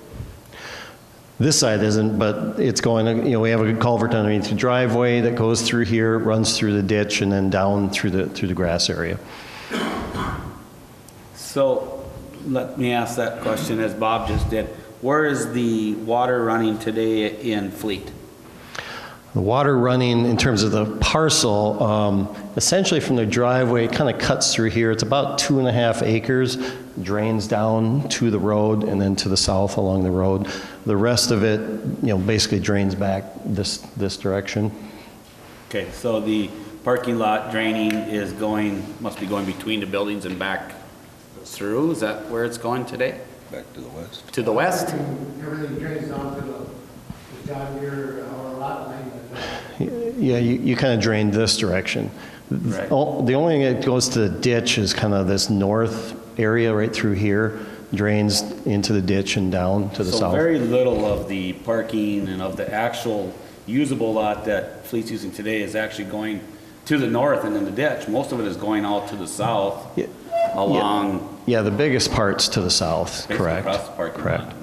This side isn't, but it's going, you know, we have a culvert underneath the driveway that goes through here, runs through the ditch, and then down through the grass area.
So let me ask that question as Bob just did. Where is the water running today in Fleet?
The water running in terms of the parcel, essentially from the driveway, it kind of cuts through here. It's about 2.5 acres, drains down to the road and then to the south along the road. The rest of it, you know, basically drains back this direction.
Okay, so the parking lot draining must be going between the buildings and back through? Is that where it's going today?
Back to the west.
To the west?
Everything drains down to the John Deere or lot line.
Yeah, you kind of drain this direction.
Right.
The only thing that goes to the ditch is kind of this north area right through here, drains into the ditch and down to the
So
south.
very little of the parking and of the actual usable lot that Fleet's using today is actually going to the north and in the ditch. Most of it is going out to the south
Yeah.
along.
Yeah, the biggest part's to the south,
basically
correct.
across the parking
Correct.
lot.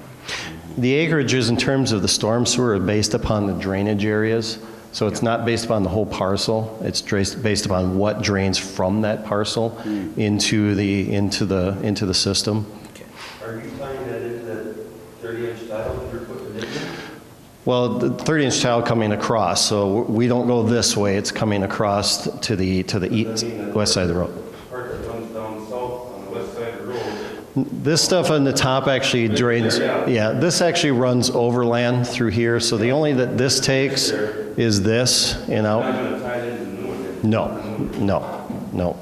The acreages in terms of the storm sewer are based upon the drainage areas. So it's not based upon the whole parcel. It's based upon what drains from that parcel into the system.
Are you tying that into that 30-inch tile that you're putting in there?
Well, the 30-inch tile coming across, so we don't go this way. It's coming across to the east, west side of the road.
Part that runs down south on the west side of the road.
This stuff on the top actually drains. Yeah, this actually runs overland through here. So the only that this takes is this and
I'm
out.
not going to tie it into the new one then?
No.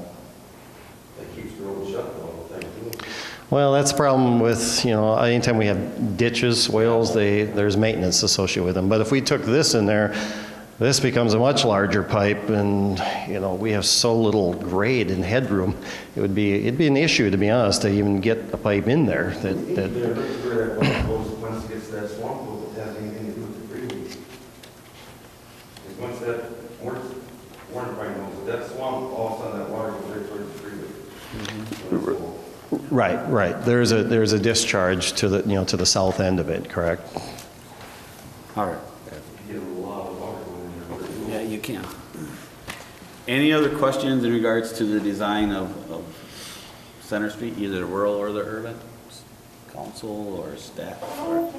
That keeps the road shut all the time too.
Well, that's the problem with, you know, anytime we have ditches, swales, there's maintenance associated with them. But if we took this in there, this becomes a much larger pipe, and, you know, we have so little grade and headroom. It'd be an issue, to be honest, to even get a pipe in there.
Where that one goes, once it gets to that swamp, it has anything to do with the freeway. Because once that, Warren probably knows, that swamp, all of a sudden that water goes right towards the freeway.
Right. There's a discharge to the south end of it, correct?
All right.
You get a lot of water going in there.
Yeah, you can. Any other questions in regards to the design of Center Street, either the rural or the urban? Council or staff? Or?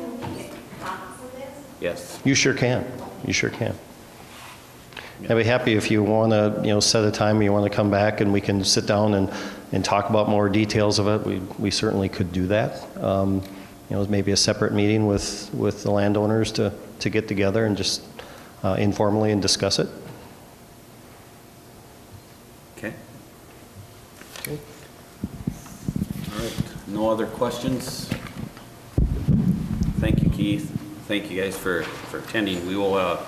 Yes.
You sure can. I'd be happy if you want to, you know, set a time, you want to come back and we can sit down and talk about more details of it. We certainly could do that. You know, maybe a separate meeting with the landowners to get together and just informally and discuss it.
Okay. All right. No other questions? Thank you, Keith. Thank you guys for attending. We will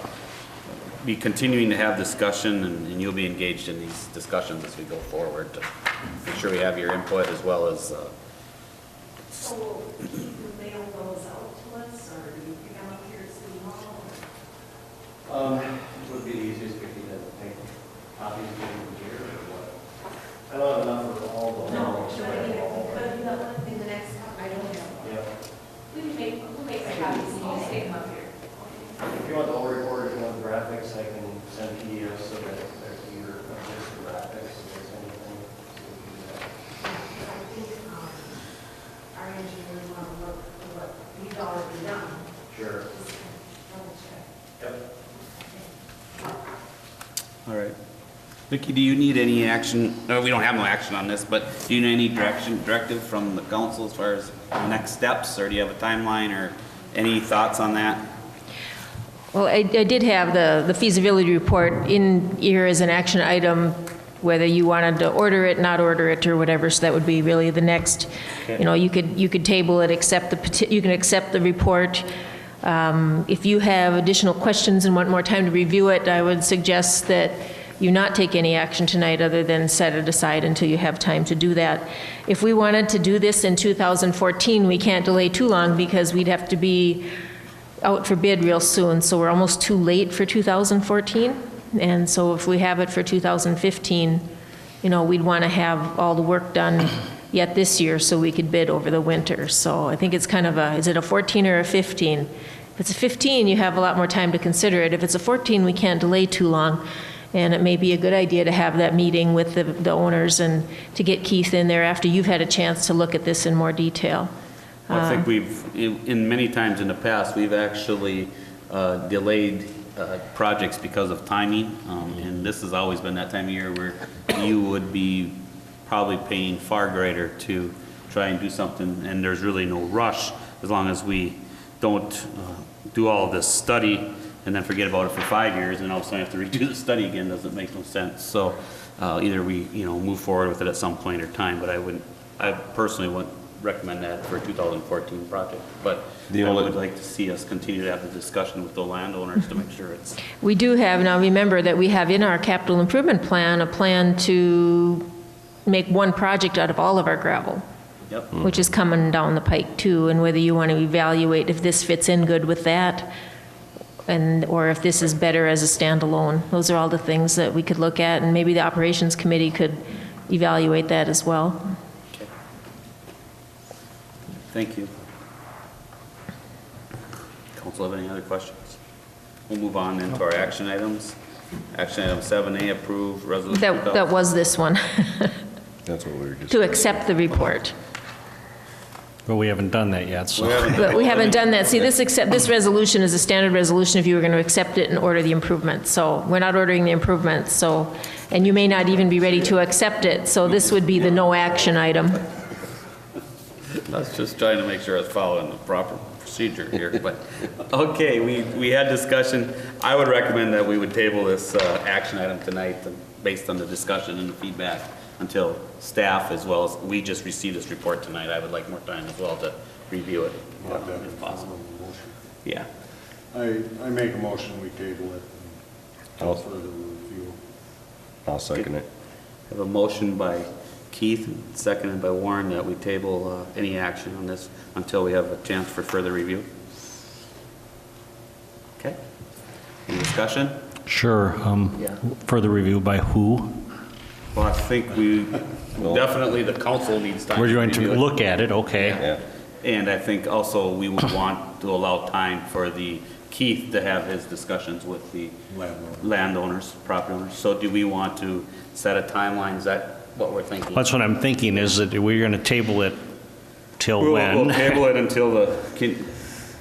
be continuing to have discussion, and you'll be engaged in these discussions as we go forward to make sure we have your input as well as.
So will you mail those out to us, or do you pick them up here at City Hall?
It would be the easiest if you had to take copies of them here.
copies, and you just take them up here.
If you want the whole report, if you want graphics, I can send PDFs so that there's either just graphics if there's anything.
I think our engineers want to look at what we've already done.
Sure.
Just double check.
Yep.
All right. Vicki, do you need any action, no, we don't have no action on this, but do you need any directive from the council as far as next steps, or do you have a timeline, or any thoughts on that?
Well, I did have the feasibility report in here as an action item, whether you wanted to order it, not order it, or whatever, so that would be really the next, you know, you could table it, you can accept the report. If you have additional questions and want more time to review it, I would suggest that you not take any action tonight other than set it aside until you have time to do that. If we wanted to do this in 2014, we can't delay too long because we'd have to be out for bid real soon, so we're almost too late for 2014. And so if we have it for 2015, you know, we'd want to have all the work done yet this year so we could bid over the winter. So I think it's kind of a, is it a 14 or a 15? If it's a 15, you have a lot more time to consider it. If it's a 14, we can't delay too long. And it may be a good idea to have that meeting with the owners and to get Keith in there after you've had a chance to look at this in more detail.
I think we've, in many times in the past, we've actually delayed projects because of timing. And this has always been that time of year where you would be probably paying far greater to try and do something, and there's really no rush as long as we don't do all this study and then forget about it for 5 years, and all of a sudden have to redo the study again. Doesn't make no sense. So either we, you know, move forward with it at some point or time, but I personally wouldn't recommend that for a 2014 project. But I would like to see us continue to have the discussion with the landowners to make sure it's.
We do have, now remember that we have in our capital improvement plan, a plan to make one project out of all of our gravel.
Yep.
Which is coming down the pike too, and whether you want to evaluate if this fits in good with that, and, or if this is better as a standalone. Those are all the things that we could look at, and maybe the operations committee could evaluate that as well.
Okay. Thank you. Council have any other questions? We'll move on into our action items. Action item 7A, approve resolution.
That was this one,
That's what we were just.
to accept the report.
But we haven't done that yet, so.
But we haven't done that. See, this resolution is a standard resolution if you were going to accept it and order the improvements. So we're not ordering the improvements, so, and you may not even be ready to accept it, so this would be the no action item.
I was just trying to make sure I was following the proper procedure here, but, okay, we had discussion. I would recommend that we would table this action item tonight based on the discussion and the feedback until staff, as well as, we just received this report tonight. I would like more time as well to review it, if possible. Yeah.
I make a motion, we table it
I'll-
for the review.
I'll second it.
I have a motion by Keith, seconded by Warren, that we table any action on this until we have a chance for further review. Okay. Any discussion?
Sure.
Yeah.
Further review by who?
Well, I think definitely the council needs time.
We're going to
review it.
look at it, okay.
Yeah.
And I think also we would want to allow time for the Keith to have his discussions with the landowners, property owners. So do we want to set a timeline? Is that what we're thinking?
That's what I'm thinking, is that we're going to table it till when?
We'll table it until do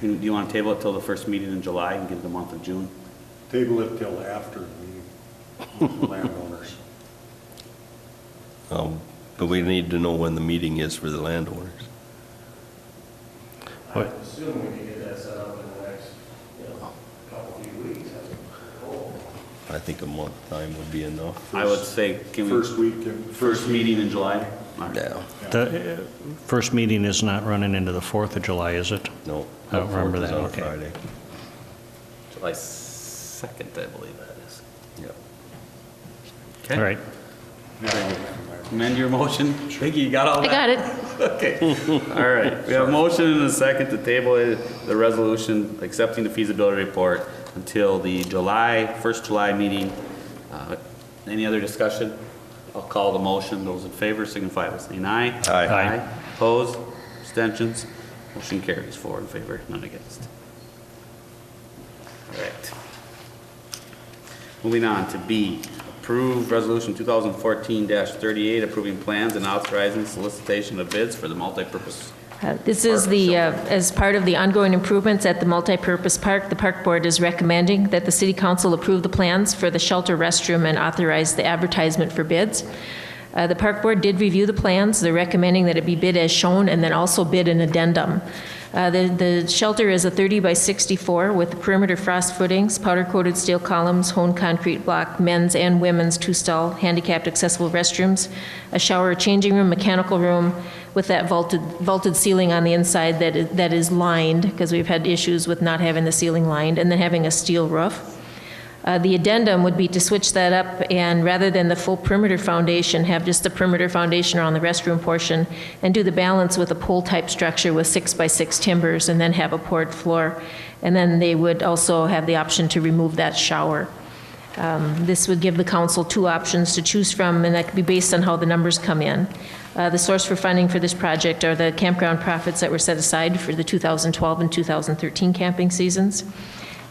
you want to table it till the first meeting in July and give the month of June?
Table it till after the meeting with the landowners.
But we need to know when the meeting is for the landowners.
I assume we can get that set up in the next, few weeks.
I think a month time would be enough.
I would say, can we? First meeting in July? All right.
Yeah.
The first meeting is not running into the 4th of July, is it?
No.
I don't remember
Fourth is
that,
on a
okay.
Friday.
July 2nd, I believe that is.
Yep.
Okay.
All right.
Amend your motion. Vicki, you got all
I
that?
got it.
Okay. All right. We have a motion and a second to table the resolution accepting the feasibility report until the first July meeting. Any other discussion? I'll call the motion. Those in favor signify by saying aye.
Aye.
Aye.
Opposed? Abstentions? Motion carries, 4 in favor, none against. All right. Moving on to B, approve resolution 2014-38, approving plans and authorizing solicitation of bids for the multipurpose.
This is as part of the ongoing improvements at the multipurpose park. The park board is recommending that the city council approve the plans for the shelter restroom and authorize the advertisement for bids. The park board did review the plans. They're recommending that it be bid as shown and then also bid an addendum. The shelter is a 30 by 64 with perimeter frost footings, powder-coated steel columns, honed concrete block, men's and women's 2-stall handicapped accessible restrooms, a shower, changing room, mechanical room with that vaulted ceiling on the inside that is lined, because we've had issues with not having the ceiling lined, and then having a steel roof. The addendum would be to switch that up and rather than the full perimeter foundation, have just the perimeter foundation around the restroom portion and do the balance with a pole-type structure with 6 by 6 timbers and then have a poured floor. And then they would also have the option to remove that shower. This would give the council 2 options to choose from, and that could be based on how the numbers come in. The source for funding for this project are the campground profits that were set aside for the 2012 and 2013 camping seasons.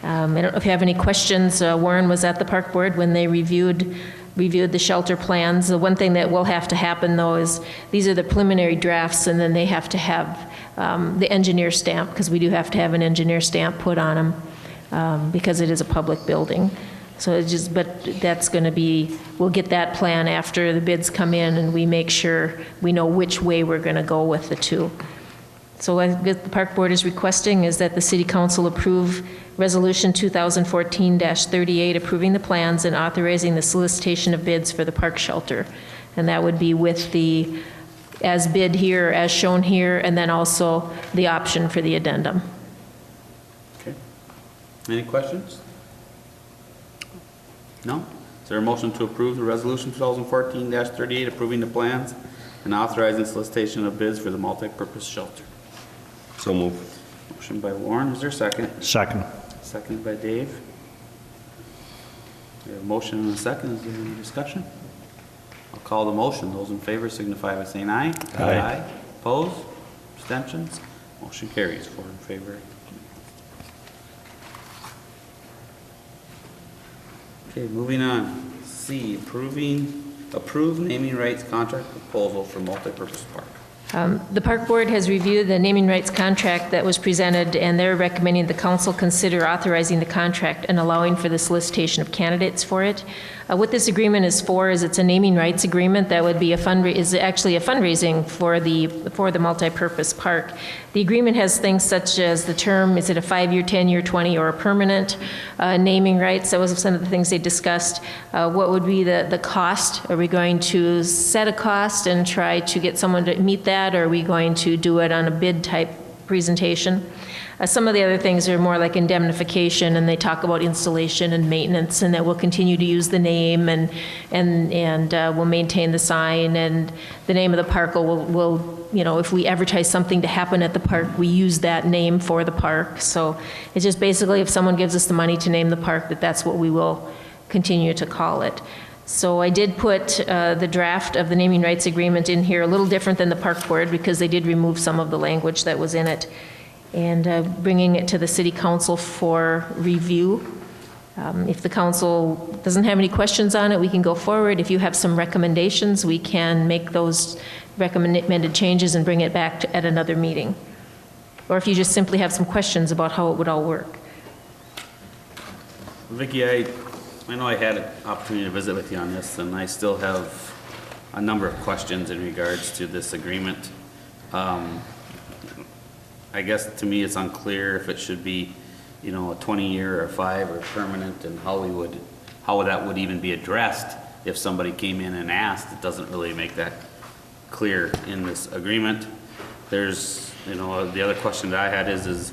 I don't know if you have any questions. Warren was at the park board when they reviewed the shelter plans. The one thing that will have to happen, though, is these are the preliminary drafts, and then they have to have the engineer stamp, because we do have to have an engineer stamp put on them because it is a public building. So but that's going to be, we'll get that plan after the bids come in, and we make sure we know which way we're going to go with the 2. So what the park board is requesting is that the city council approve resolution 2014-38, approving the plans and authorizing the solicitation of bids for the park shelter. And that would be with the as bid here, as shown here, and then also the option for the addendum.
Okay. Any questions? No? Is there a motion to approve the resolution 2014-38, approving the plans and authorizing solicitation of bids for the multipurpose shelter?
So move.
Motion by Warren, is there a second?
Second.
Second by Dave. We have a motion and a second, is there any discussion? I'll call the motion. Those in favor signify by saying aye.
Aye.
Opposed? Abstentions? Motion carries, 4 in favor. Okay, moving on. C, approve naming rights contract proposal for multipurpose park.
The park board has reviewed the naming rights contract that was presented, and they're recommending the council consider authorizing the contract and allowing for the solicitation of candidates for it. What this agreement is for is it's a naming rights agreement that would be is actually a fundraising for the multipurpose park. The agreement has things such as the term, is it a 5-year, 10-year, 20, or a permanent naming rights? That was some of the things they discussed. What would be the cost? Are we going to set a cost and try to get someone to meet that, or are we going to do it on a bid type presentation? Some of the other things are more like indemnification, and they talk about installation and maintenance, and that we'll continue to use the name and we'll maintain the sign, and the name of the park will, you know, if we advertise something to happen at the park, we use that name for the park. So it's just basically if someone gives us the money to name the park, that's what we will continue to call it. So I did put the draft of the naming rights agreement in here, a little different than the park board because they did remove some of the language that was in it, and bringing it to the city council for review. If the council doesn't have any questions on it, we can go forward. If you have some recommendations, we can make those recommended changes and bring it back at another meeting. Or if you just simply have some questions about how it would all work.
Vicki, I know I had an opportunity to visit with you on this, and I still have a number of questions in regards to this agreement. I guess to me it's unclear if it should be, you know, a 20-year or a 5 or permanent, and how that would even be addressed if somebody came in and asked. It doesn't really make that clear in this agreement. There's, you know, the other question that I had is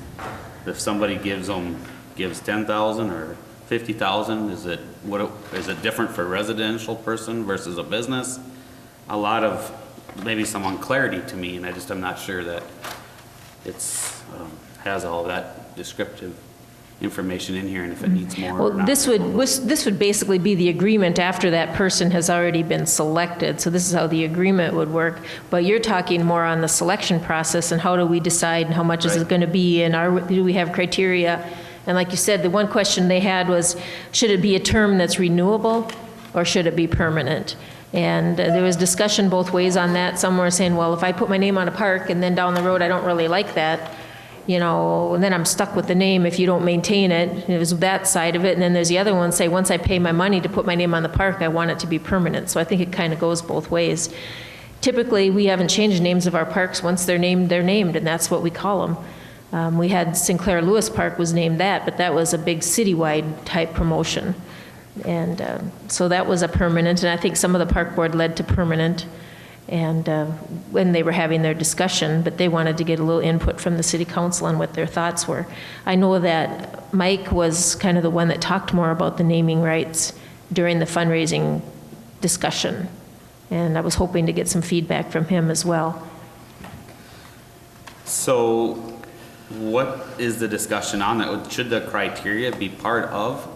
if somebody gives 10,000 or 50,000, is it different for a residential person versus a business? A lot of maybe some unclarity to me, and I'm not sure that it's has all that descriptive information in here and if it needs more or
Well,
not.
this would basically be the agreement after that person has already been selected. So this is how the agreement would work. But you're talking more on the selection process and how do we decide how much is it
Right.
going to be and do we have criteria? And like you said, the one question they had was, should it be a term that's renewable or should it be permanent? And there was discussion both ways on that. Some were saying, well, if I put my name on a park and then down the road I don't really like that, you know, and then I'm stuck with the name if you don't maintain it. It was that side of it. And then there's the other one, say, once I pay my money to put my name on the park, I want it to be permanent. So I think it kind of goes both ways. Typically, we haven't changed names of our parks. Once they're named, and that's what we call them. We had Sinclair Lewis Park was named that, but that was a big citywide type promotion. And so that was a permanent, and I think some of the park board led to permanent. And when they were having their discussion, but they wanted to get a little input from the city council on what their thoughts were. I know that Mike was kind of the one that talked more about the naming rights during the fundraising discussion. And I was hoping to get some feedback from him as well.
So what is the discussion on that? Should the criteria be part of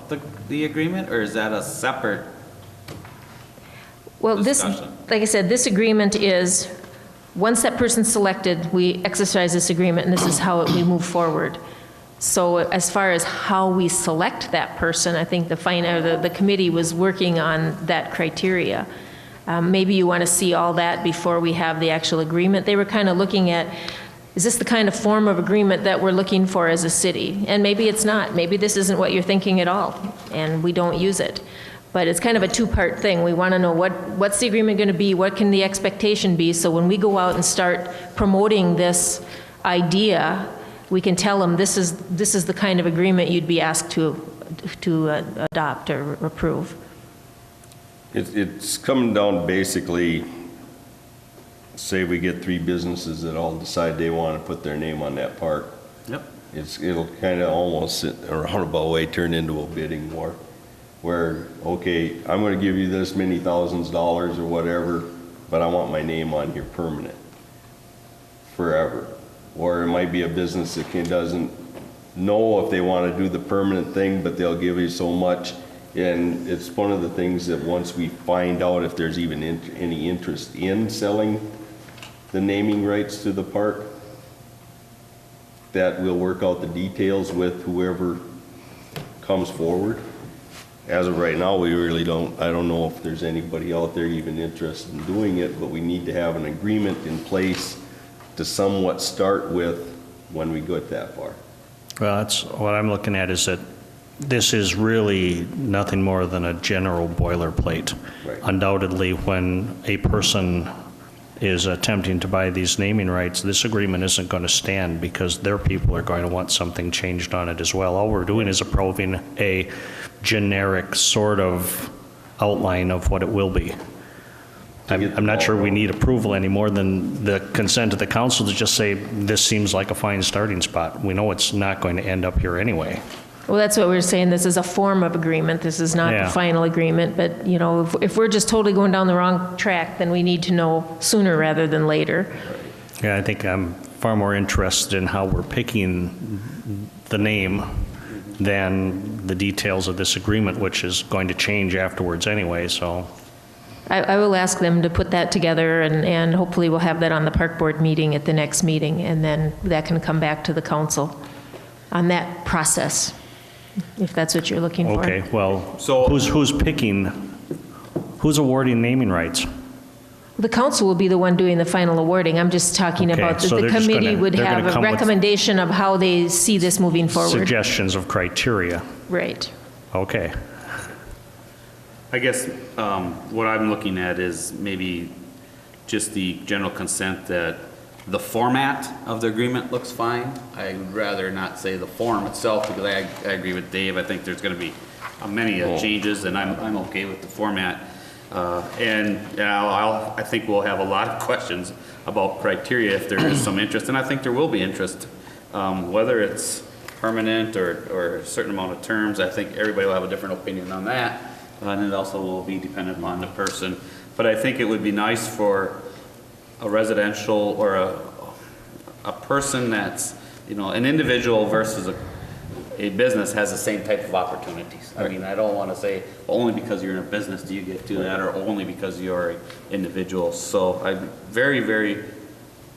the agreement, or is that a separate?
Well, this,
Discussion.
like I said, this agreement is, once that person's selected, we exercise this agreement, and this is how we move forward. So as far as how we select that person, I think the committee was working on that criteria. Maybe you want to see all that before we have the actual agreement. They were kind of looking at, is this the kind of form of agreement that we're looking for as a city? And maybe it's not. Maybe this isn't what you're thinking at all, and we don't use it. But it's kind of a two-part thing. We want to know what's the agreement going to be, what can the expectation be, so when we go out and start promoting this idea, we can tell them this is the kind of agreement you'd be asked to adopt or approve.
It's coming down basically, say we get 3 businesses that all decide they want to put their name on that park.
Yep.
It'll kind of almost in a roundabout way turn into a bidding war. Where, okay, I'm gonna give you this many thousands of dollars or whatever, but I want my name on here permanent, forever. Or it might be a business that doesn't know if they wanna do the permanent thing, but they'll give you so much. And it's one of the things that once we find out if there's even any interest in selling the naming rights to the park, that we'll work out the details with whoever comes forward. As of right now, we really I don't know if there's anybody out there even interested in doing it, but we need to have an agreement in place to somewhat start with when we get that far.
Well, that's what I'm looking at, is that this is really nothing more than a general boilerplate.
Right.
Undoubtedly, when a person is attempting to buy these naming rights, this agreement isn't going to stand because their people are going to want something changed on it as well. All we're doing is approving a generic sort of outline of what it will be. I'm not sure we need approval any more than the consent of the council to just say, this seems like a fine starting spot. We know it's not going to end up here anyway.
Well, that's what we were saying. This is a form of agreement. This is not
Yeah.
the final agreement. But, you know, if we're just totally going down the wrong track, then we need to know sooner rather than later.
Yeah, I think I'm far more interested in how we're picking the name than the details of this agreement, which is going to change afterwards anyway, so.
I will ask them to put that together, and hopefully we'll have that on the park board meeting at the next meeting, and then that can come back to the council on that process, if that's what you're looking for.
Okay, well,
So-
who's awarding naming rights?
The council will be the one doing the final awarding. I'm just talking
Okay,
about that
so
the
they're just
committee
gonna-
would
they're gonna
have a
come with
recommendation of how they see this moving forward.
Suggestions of criteria.
Right.
Okay.
I guess what I'm looking at is maybe just the general consent that the format of the agreement looks fine. I'd rather not say the form itself, because I agree with Dave. I think there's going to be many changes, and I'm okay with the format. And I think we'll have a lot of questions about criteria if there is some interest, and I think there will be interest. Whether it's permanent or a certain amount of terms, I think everybody will have a different opinion on that. And it also will be dependent upon the person. But I think it would be nice for a residential or a person that's, you know, an individual versus a business has the same type of opportunities. I mean, I don't want to say only because you're in a business do you get to that, or only because you're an individual. So I'm very, very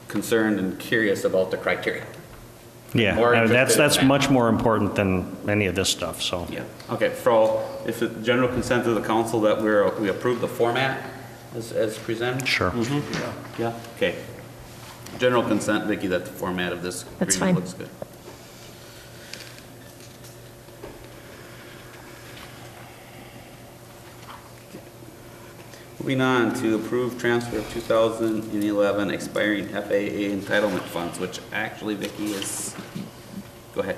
concerned and curious about the criteria.
Yeah,
More interested
that's
in that.
much more important than any of this stuff, so.
Yeah, okay, if the general consent of the council that we approve the format as presented?
Sure.
Yeah, okay. General consent, Vicki, that the format of this
That's
agreement
fine.
looks good. Moving on to approve transfer of 2011 expiring FAA entitlement funds, which actually, Vicki, is, go ahead.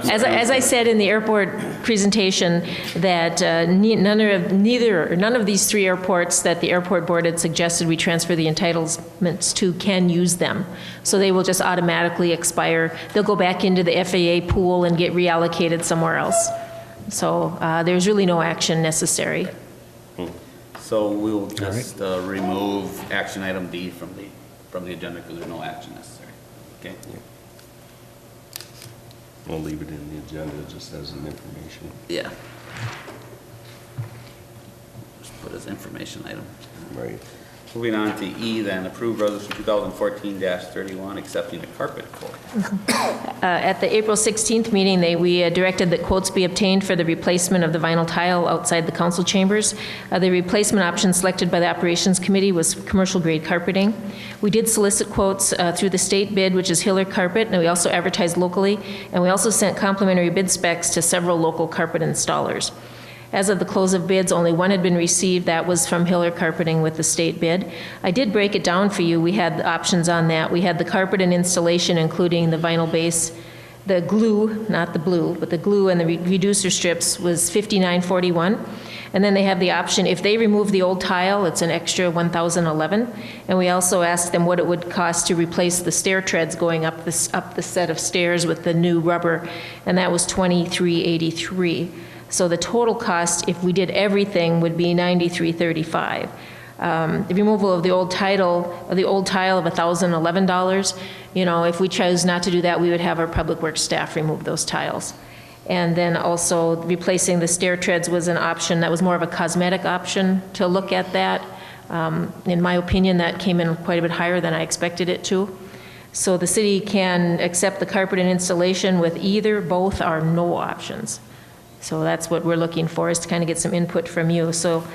As I said in the airport presentation, that none of these three airports that the airport board had suggested we transfer the entitlements to can use them. So they will just automatically expire. They'll go back into the FAA pool and get reallocated somewhere else. So there's really no action necessary.
So we'll just remove action item D from the agenda because there's no action necessary. Okay?
We'll leave it in the agenda just as an information.
Yeah. Just put as information item.
Right.
Moving on to E then, approve resolution 2014-31, accepting a carpet quote.
At the April 16th meeting, we directed that quotes be obtained for the replacement of the vinyl tile outside the council chambers. The replacement option selected by the operations committee was commercial grade carpeting. We did solicit quotes through the state bid, which is Hiller Carpet, and we also advertised locally, and we also sent complimentary bid specs to several local carpet installers. As of the close of bids, only one had been received. That was from Hiller Carpeting with the state bid. I did break it down for you. We had the options on that. We had the carpet and installation, including the vinyl base. The glue, not the blue, but the glue and the reducer strips was $59.41. And then they have the option, if they remove the old tile, it's an extra $1,011. And we also asked them what it would cost to replace the stair treads going up the set of stairs with the new rubber, and that was $23.83. So the total cost, if we did everything, would be $93.35. The removal of the old tile of $1,011, if we chose not to do that, we would have our public works staff remove those tiles. And then also replacing the stair treads was an option, that was more of a cosmetic option to look at that. In my opinion, that came in quite a bit higher than I expected it to. So the city can accept the carpet and installation with either, both, or no options. So that's what we're looking for, is to kind of get some input from you. So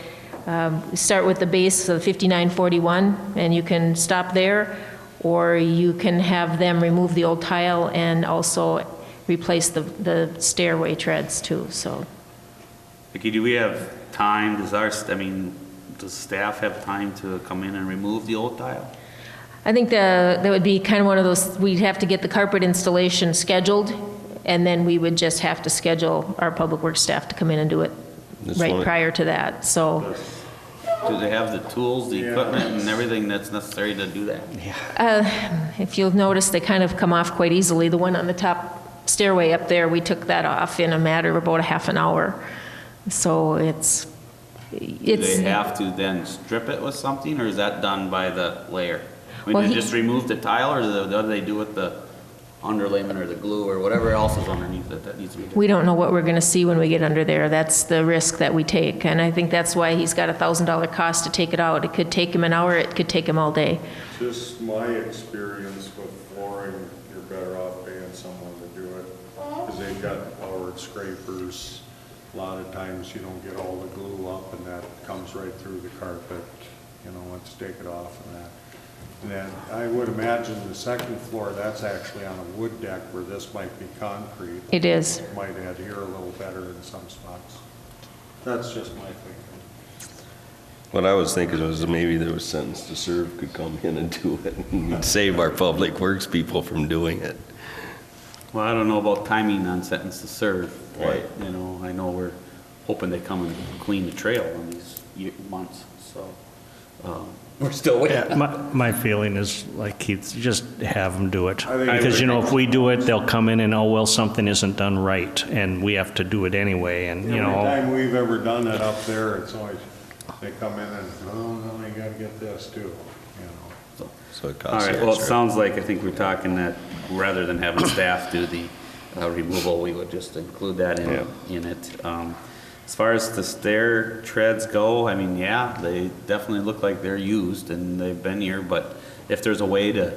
start with the base of $59.41, and you can stop there, or you can have them remove the old tile and also replace the stairway treads too, so.
Vicki, do we have time, does staff have time to come in and remove the old tile?
I think that would be kind of one of those, we'd have to get the carpet installation scheduled, and then we would just have to schedule our public works staff to come in and do it prior to that, so.
Do they have the tools, the equipment, and everything that's necessary to do that?
If you'll notice, they kind of come off quite easily. The one on the top stairway up there, we took that off in a matter of about a half an hour. So
Do they have to then strip it with something, or is that done by the layer?
Well,
They just remove the tile, or do they do it the underlayment or the glue or whatever else is underneath it that needs to be done?
we don't know what we're going to see when we get under there. That's the risk that we take, and I think that's why he's got a $1,000 cost to take it out. It could take him an hour, it could take him all day.
Just my experience with flooring, you're better off paying someone to do it, because they've got powered scrapers. A lot of times you don't get all the glue up, and that comes right through the carpet, once you take it off and that. And then I would imagine the second floor, that's actually on a wood deck where this might be concrete.
It is.
It might adhere a little better in some spots. That's just my thinking.
What I was thinking was maybe there was sentence to serve could come in and do it and save our public works people from doing it.
Well, I don't know about timing on sentence to serve.
Right.
I know we're hoping they come and clean the trail in these months, so we're still waiting.
Yeah, my feeling is, like Keith, just have them do it.
I think-
Because, if we do it, they'll come in and, something isn't done right, and we have to do it anyway, and,
Every time we've ever done it up there, it's always, they come in and, no, you gotta get this too,
So it
All
costs
right, well, it
extra.
sounds like, I think we're talking that rather than having staff do the removal, we would just include that
Yeah.
in it. As far as the stair treads go, I mean, yeah, they definitely look like they're used and they've been here, but if there's a way to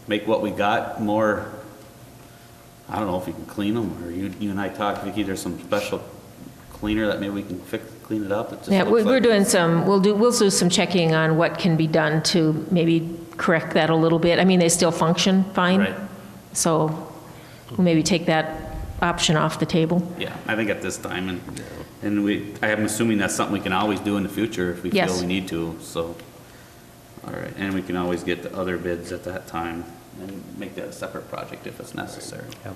make what we got more, I don't know if you can clean them, or you and I talked, Vicki, there's some special cleaner that maybe we can clean it up. It just
Yeah,
looks
we're
like
doing
it's-
we'll do some checking on what can be done to maybe correct that a little bit. I mean, they still function fine.
Right.
So we'll maybe take that option off the table.
Yeah, I think at this time, and I am assuming that's something we can always do in the future if we feel
Yes.
we need to, so. All right, and we can always get the other bids at that time and make that a separate project if it's necessary.
Yep.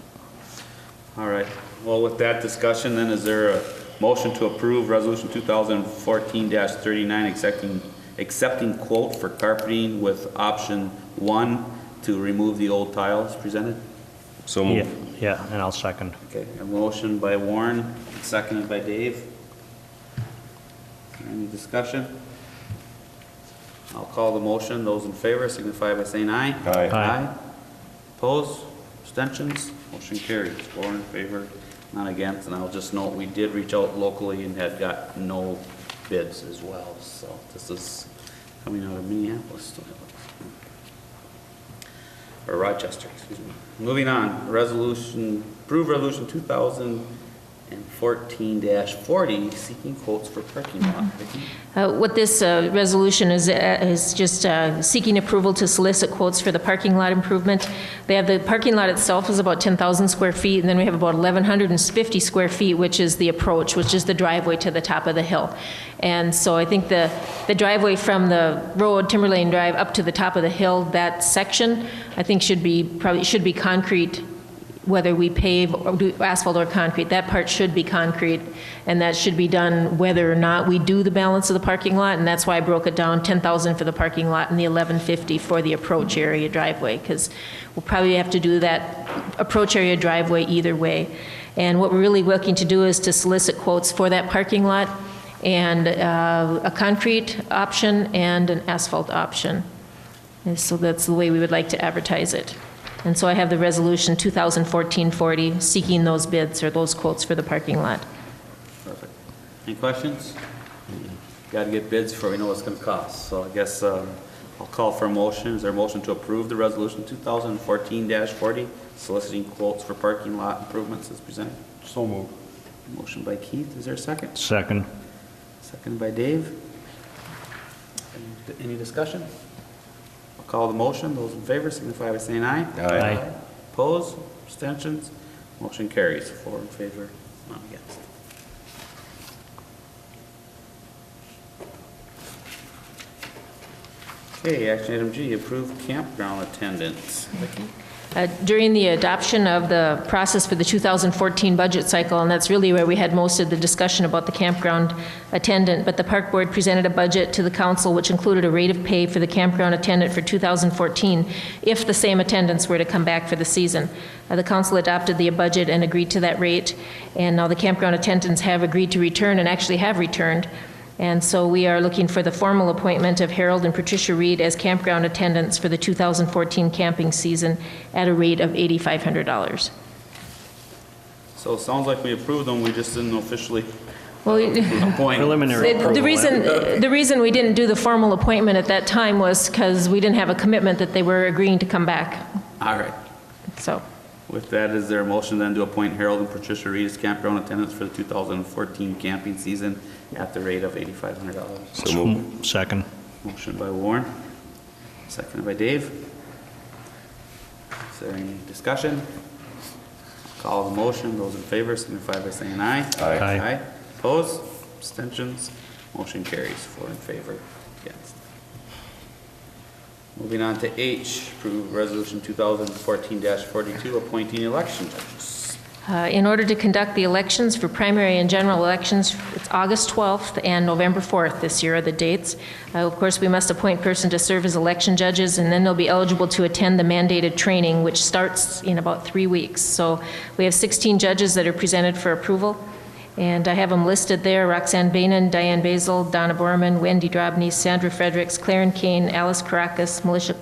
All right, well, with that discussion, then, is there a motion to approve Resolution 2014-39 accepting quote for carpeting with option 1 to remove the old tiles presented?
So
Yeah,
move.
yeah, and I'll second.
Okay, a motion by Warren, seconded by Dave. Any discussion? I'll call the motion. Those in favor signify by saying aye.
Aye.
Aye.
Opposed? Abstentions? Motion carries. 4 in favor, none against. And I'll just note, we did reach out locally and had got no bids as well. So this is coming out of Minneapolis. Or Rochester, excuse me. Moving on, approve resolution 2014-40, seeking quotes for parking lot. Vicki?
What this resolution is just seeking approval to solicit quotes for the parking lot improvement. They have the parking lot itself is about 10,000 square feet, and then we have about 1,150 square feet, which is the approach, which is the driveway to the top of the hill. And so I think the driveway from the road, Timber Lane Drive, up to the top of the hill, that section, I think should be concrete, whether we pave or do asphalt or concrete. That part should be concrete, and that should be done whether or not we do the balance of the parking lot, and that's why I broke it down, 10,000 for the parking lot and the 1,150 for the approach area driveway, because we'll probably have to do that approach area driveway either way. And what we're really looking to do is to solicit quotes for that parking lot and a concrete option and an asphalt option. And so that's the way we would like to advertise it. And so I have the resolution 2014-40 seeking those bids or those quotes for the parking lot.
Perfect. Any questions? Got to get bids before we know what it's going to cost. So I guess I'll call for a motion. Is there a motion to approve the resolution 2014-40, soliciting quotes for parking lot improvements as presented?
So moved.
Motion by Keith. Is there a second?
Second.
Second by Dave. Any discussion? I'll call the motion. Those in favor signify by saying aye.
Aye.
Opposed? Abstentions? Motion carries. 4 in favor, none against. Okay, action item G, approve campground attendance. Vicki?
During the adoption of the process for the 2014 budget cycle, and that's really where we had most of the discussion about the campground attendant, but the park board presented a budget to the council which included a rate of pay for the campground attendant for 2014 if the same attendants were to come back for the season. The council adopted the budget and agreed to that rate, and now the campground attendants have agreed to return and actually have returned. And so we are looking for the formal appointment of Harold and Patricia Reed as campground attendants for the 2014 camping season at a rate of $8,500.
So it sounds like we approved them, we just didn't officially
Well,
appoint.
Preliminary approval.
the reason we didn't do the formal appointment at that time was because we didn't have a commitment that they were agreeing to come back.
All right.
So,
With that, is there a motion then to appoint Harold and Patricia Reed as campground attendants for the 2014 camping season at the rate of $8,500?
So moved.
Second.
Motion by Warren, seconded by Dave. Is there any discussion? Call the motion. Those in favor signify by saying aye.
Aye.
Aye.
Opposed? Abstentions? Motion carries. 4 in favor, against. Moving on to H, approve resolution 2014-42, appointing election judges.
in order to conduct the elections for primary and general elections, it's August 12th and November 4th this year are the dates. Of course, we must appoint person to serve as election judges, and then they'll be eligible to attend the mandated training, which starts in about 3 weeks. So we have 16 judges that are presented for approval, and I have them listed there: Roxanne Bainan, Diane Basil, Donna Borman, Wendy Drobny, Sandra Fredericks, Claren Kane, Alice Caracas, Melissa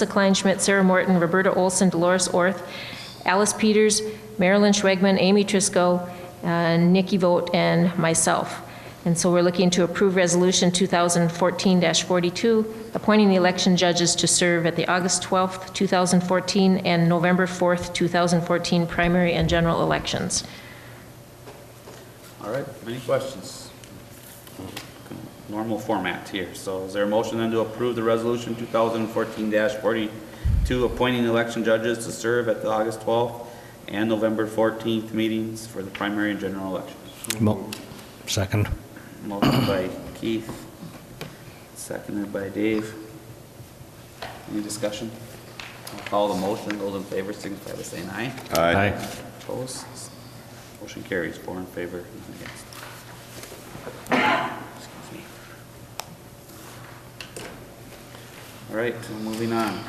Kleinschmidt, Sarah Morton, Roberta Olson, Dolores Orth, Alice Peters, Marilyn Schwegman, Amy Trisco, Nikki Vogt, and myself. And so we're looking to approve Resolution 2014-42, appointing the election judges to serve at the August 12th, 2014 and November 4th, 2014 primary and general elections.
All right, any questions? Normal format here. So is there a motion then to approve the resolution 2014-42, appointing election judges to serve at the August 12th and November 14th meetings for the primary and general elections?
Second.
Motion by Keith, seconded by Dave. Any discussion? I'll call the motion. Those in favor signify by saying aye.
Aye.
Opposed? Motion carries, 4 in favor, none against. Excuse me. All right, moving on.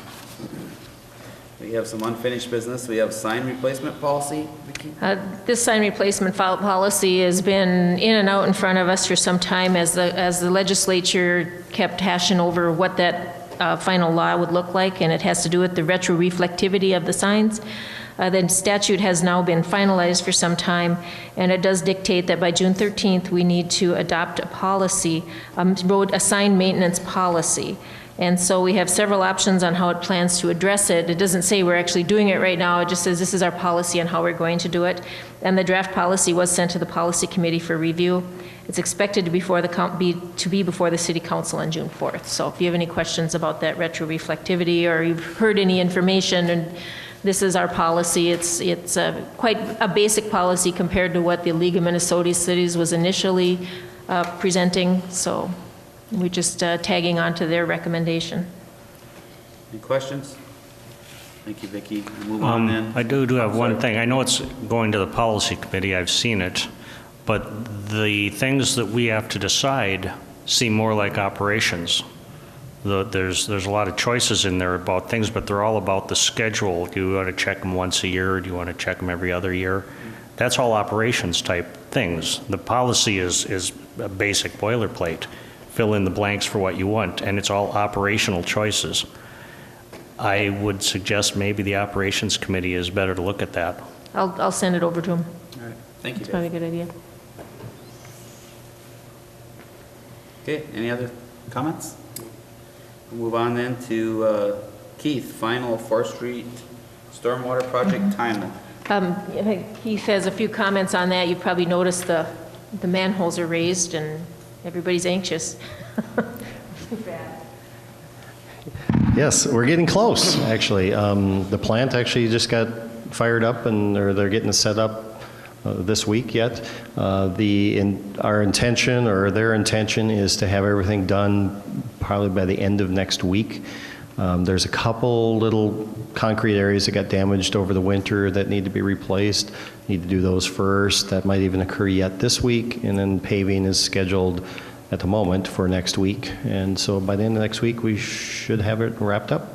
We have some unfinished business. We have sign replacement policy. Vicki?
This sign replacement policy has been in and out in front of us for some time as the legislature kept hashing over what that final law would look like, and it has to do with the retroreflectivity of the signs. The statute has now been finalized for some time, and it does dictate that by June 13th, we need to adopt a policy, road sign maintenance policy. And so we have several options on how it plans to address it. It doesn't say we're actually doing it right now. It just says this is our policy on how we're going to do it. And the draft policy was sent to the policy committee for review. It's expected to be before the city council on June 4th. So if you have any questions about that retroreflectivity, or you've heard any information, and this is our policy. It's quite a basic policy compared to what the League of Minnesota Cities was initially presenting. So we're just tagging on to their recommendation.
Any questions? Thank you, Vicki. We'll move on then.
I do have one thing. I know it's going to the policy committee. I've seen it. But the things that we have to decide seem more like operations. There's a lot of choices in there about things, but they're all about the schedule. Do you want to check them once a year? Or do you want to check them every other year? That's all operations type things. The policy is a basic boilerplate. Fill in the blanks for what you want, and it's all operational choices. I would suggest maybe the operations committee is better to look at that.
I'll send it over to them.
All right, thank you,
It's probably a
Dave.
good idea.
Okay, any other comments? We'll move on then to Keith, final 4th Street Stormwater Project timeline.
Keith has a few comments on that. You probably noticed the manholes are raised and everybody's anxious.
Yes, we're getting close, actually. The plant actually just got fired up, and they're getting it set up this week yet. Our intention, or their intention, is to have everything done probably by the end of next week. There's a couple little concrete areas that got damaged over the winter that need to be replaced. Need to do those first. That might even occur yet this week, and then paving is scheduled at the moment for next week. And so by the end of next week, we should have it wrapped up.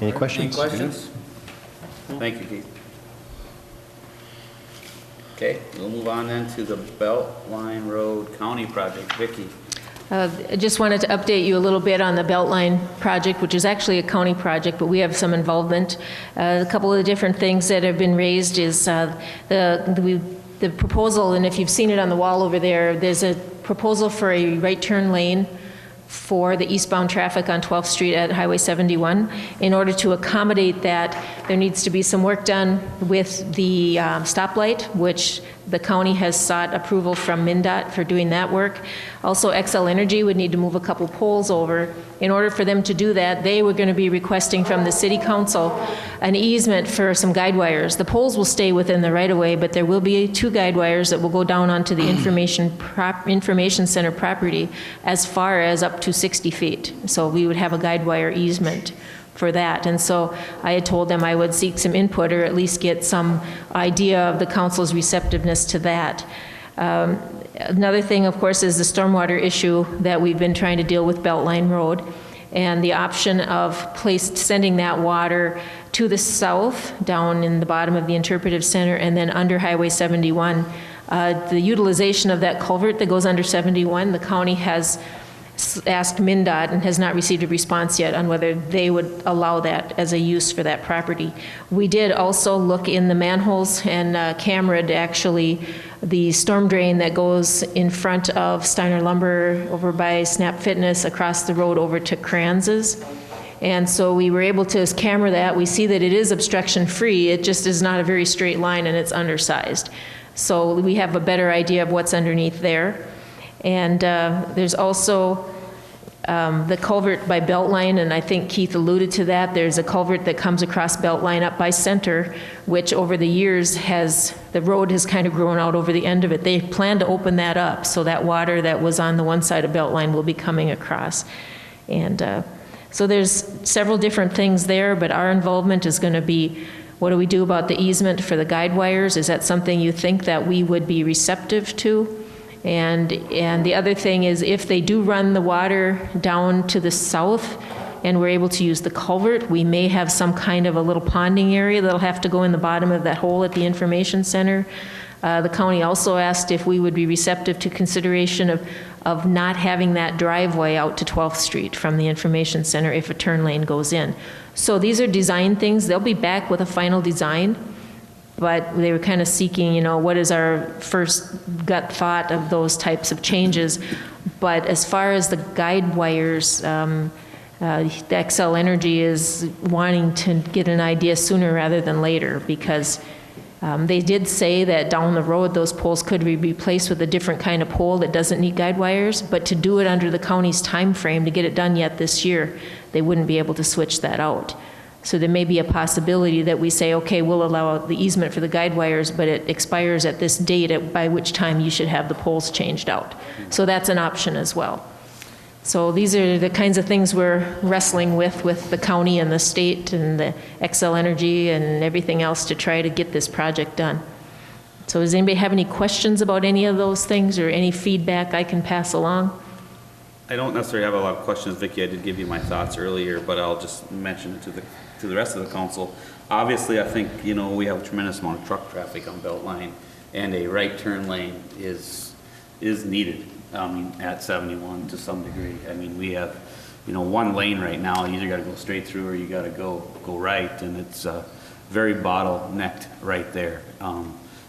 Any questions?
Any questions? Thank you, Keith. Okay, we'll move on then to the Beltline Road County Project. Vicki?
I just wanted to update you a little bit on the Beltline project, which is actually a county project, but we have some involvement. A couple of the different things that have been raised is the proposal, and if you've seen it on the wall over there, there's a proposal for a right turn lane for the eastbound traffic on 12th Street at Highway 71. In order to accommodate that, there needs to be some work done with the stoplight, which the county has sought approval from MnDOT for doing that work. Also, XL Energy would need to move a couple poles over. In order for them to do that, they were going to be requesting from the city council an easement for some guide wires. The poles will stay within the right-of-way, but there will be 2 guide wires that will go down onto the information center property as far as up to 60 feet. So we would have a guide wire easement for that. And so I had told them I would seek some input, or at least get some idea of the council's receptiveness to that. Another thing, of course, is the stormwater issue that we've been trying to deal with Beltline Road, and the option of sending that water to the south, down in the bottom of the interpretive center, and then under Highway 71. The utilization of that culvert that goes under 71, the county has asked MinDOT and has not received a response yet on whether they would allow that as a use for that property. We did also look in the manholes and cameraed actually the storm drain that goes in front of Steiner Lumber over by Snap Fitness across the road over to Kranz's. And so we were able to camera that. We see that it is obstruction-free. It just is not a very straight line and it's undersized. So we have a better idea of what's underneath there. And there's also the culvert by Beltline, and I think Keith alluded to that. There's a culvert that comes across Beltline up by Center, which over the years the road has kind of grown out over the end of it. They plan to open that up, so that water that was on the one side of Beltline will be coming across. And so there's several different things there, but our involvement is going to be, what do we do about the easement for the guide wires? Is that something you think that we would be receptive to? And the other thing is, if they do run the water down to the south and we're able to use the culvert, we may have some kind of a little ponding area that'll have to go in the bottom of that hole at the information center. The county also asked if we would be receptive to consideration of not having that driveway out to 12th Street from the information center if a turn lane goes in. So these are design things. They'll be back with a final design. But they were kind of seeking, what is our first gut thought of those types of changes. But as far as the guide wires, the Xcel Energy is wanting to get an idea sooner rather than later, because they did say that down the road those poles could be replaced with a different kind of pole that doesn't need guide wires. But to do it under the county's time frame to get it done yet this year, they wouldn't be able to switch that out. So there may be a possibility that we say, okay, we'll allow the easement for the guide wires, but it expires at this date by which time you should have the poles changed out. So that's an option as well. So these are the kinds of things we're wrestling with the county and the state and the Xcel Energy and everything else to try to get this project done. So does anybody have any questions about any of those things or any feedback I can pass along?
I don't necessarily have a lot of questions, Vicki. I did give you my thoughts earlier, but I'll just mention it to the rest of the council. Obviously, I think, we have a tremendous amount of truck traffic on Beltline, and a right turn lane is needed, at 71 to some degree. We have, one lane right now. You either got to go straight through or you got to go right, and it's very bottlenecked right there.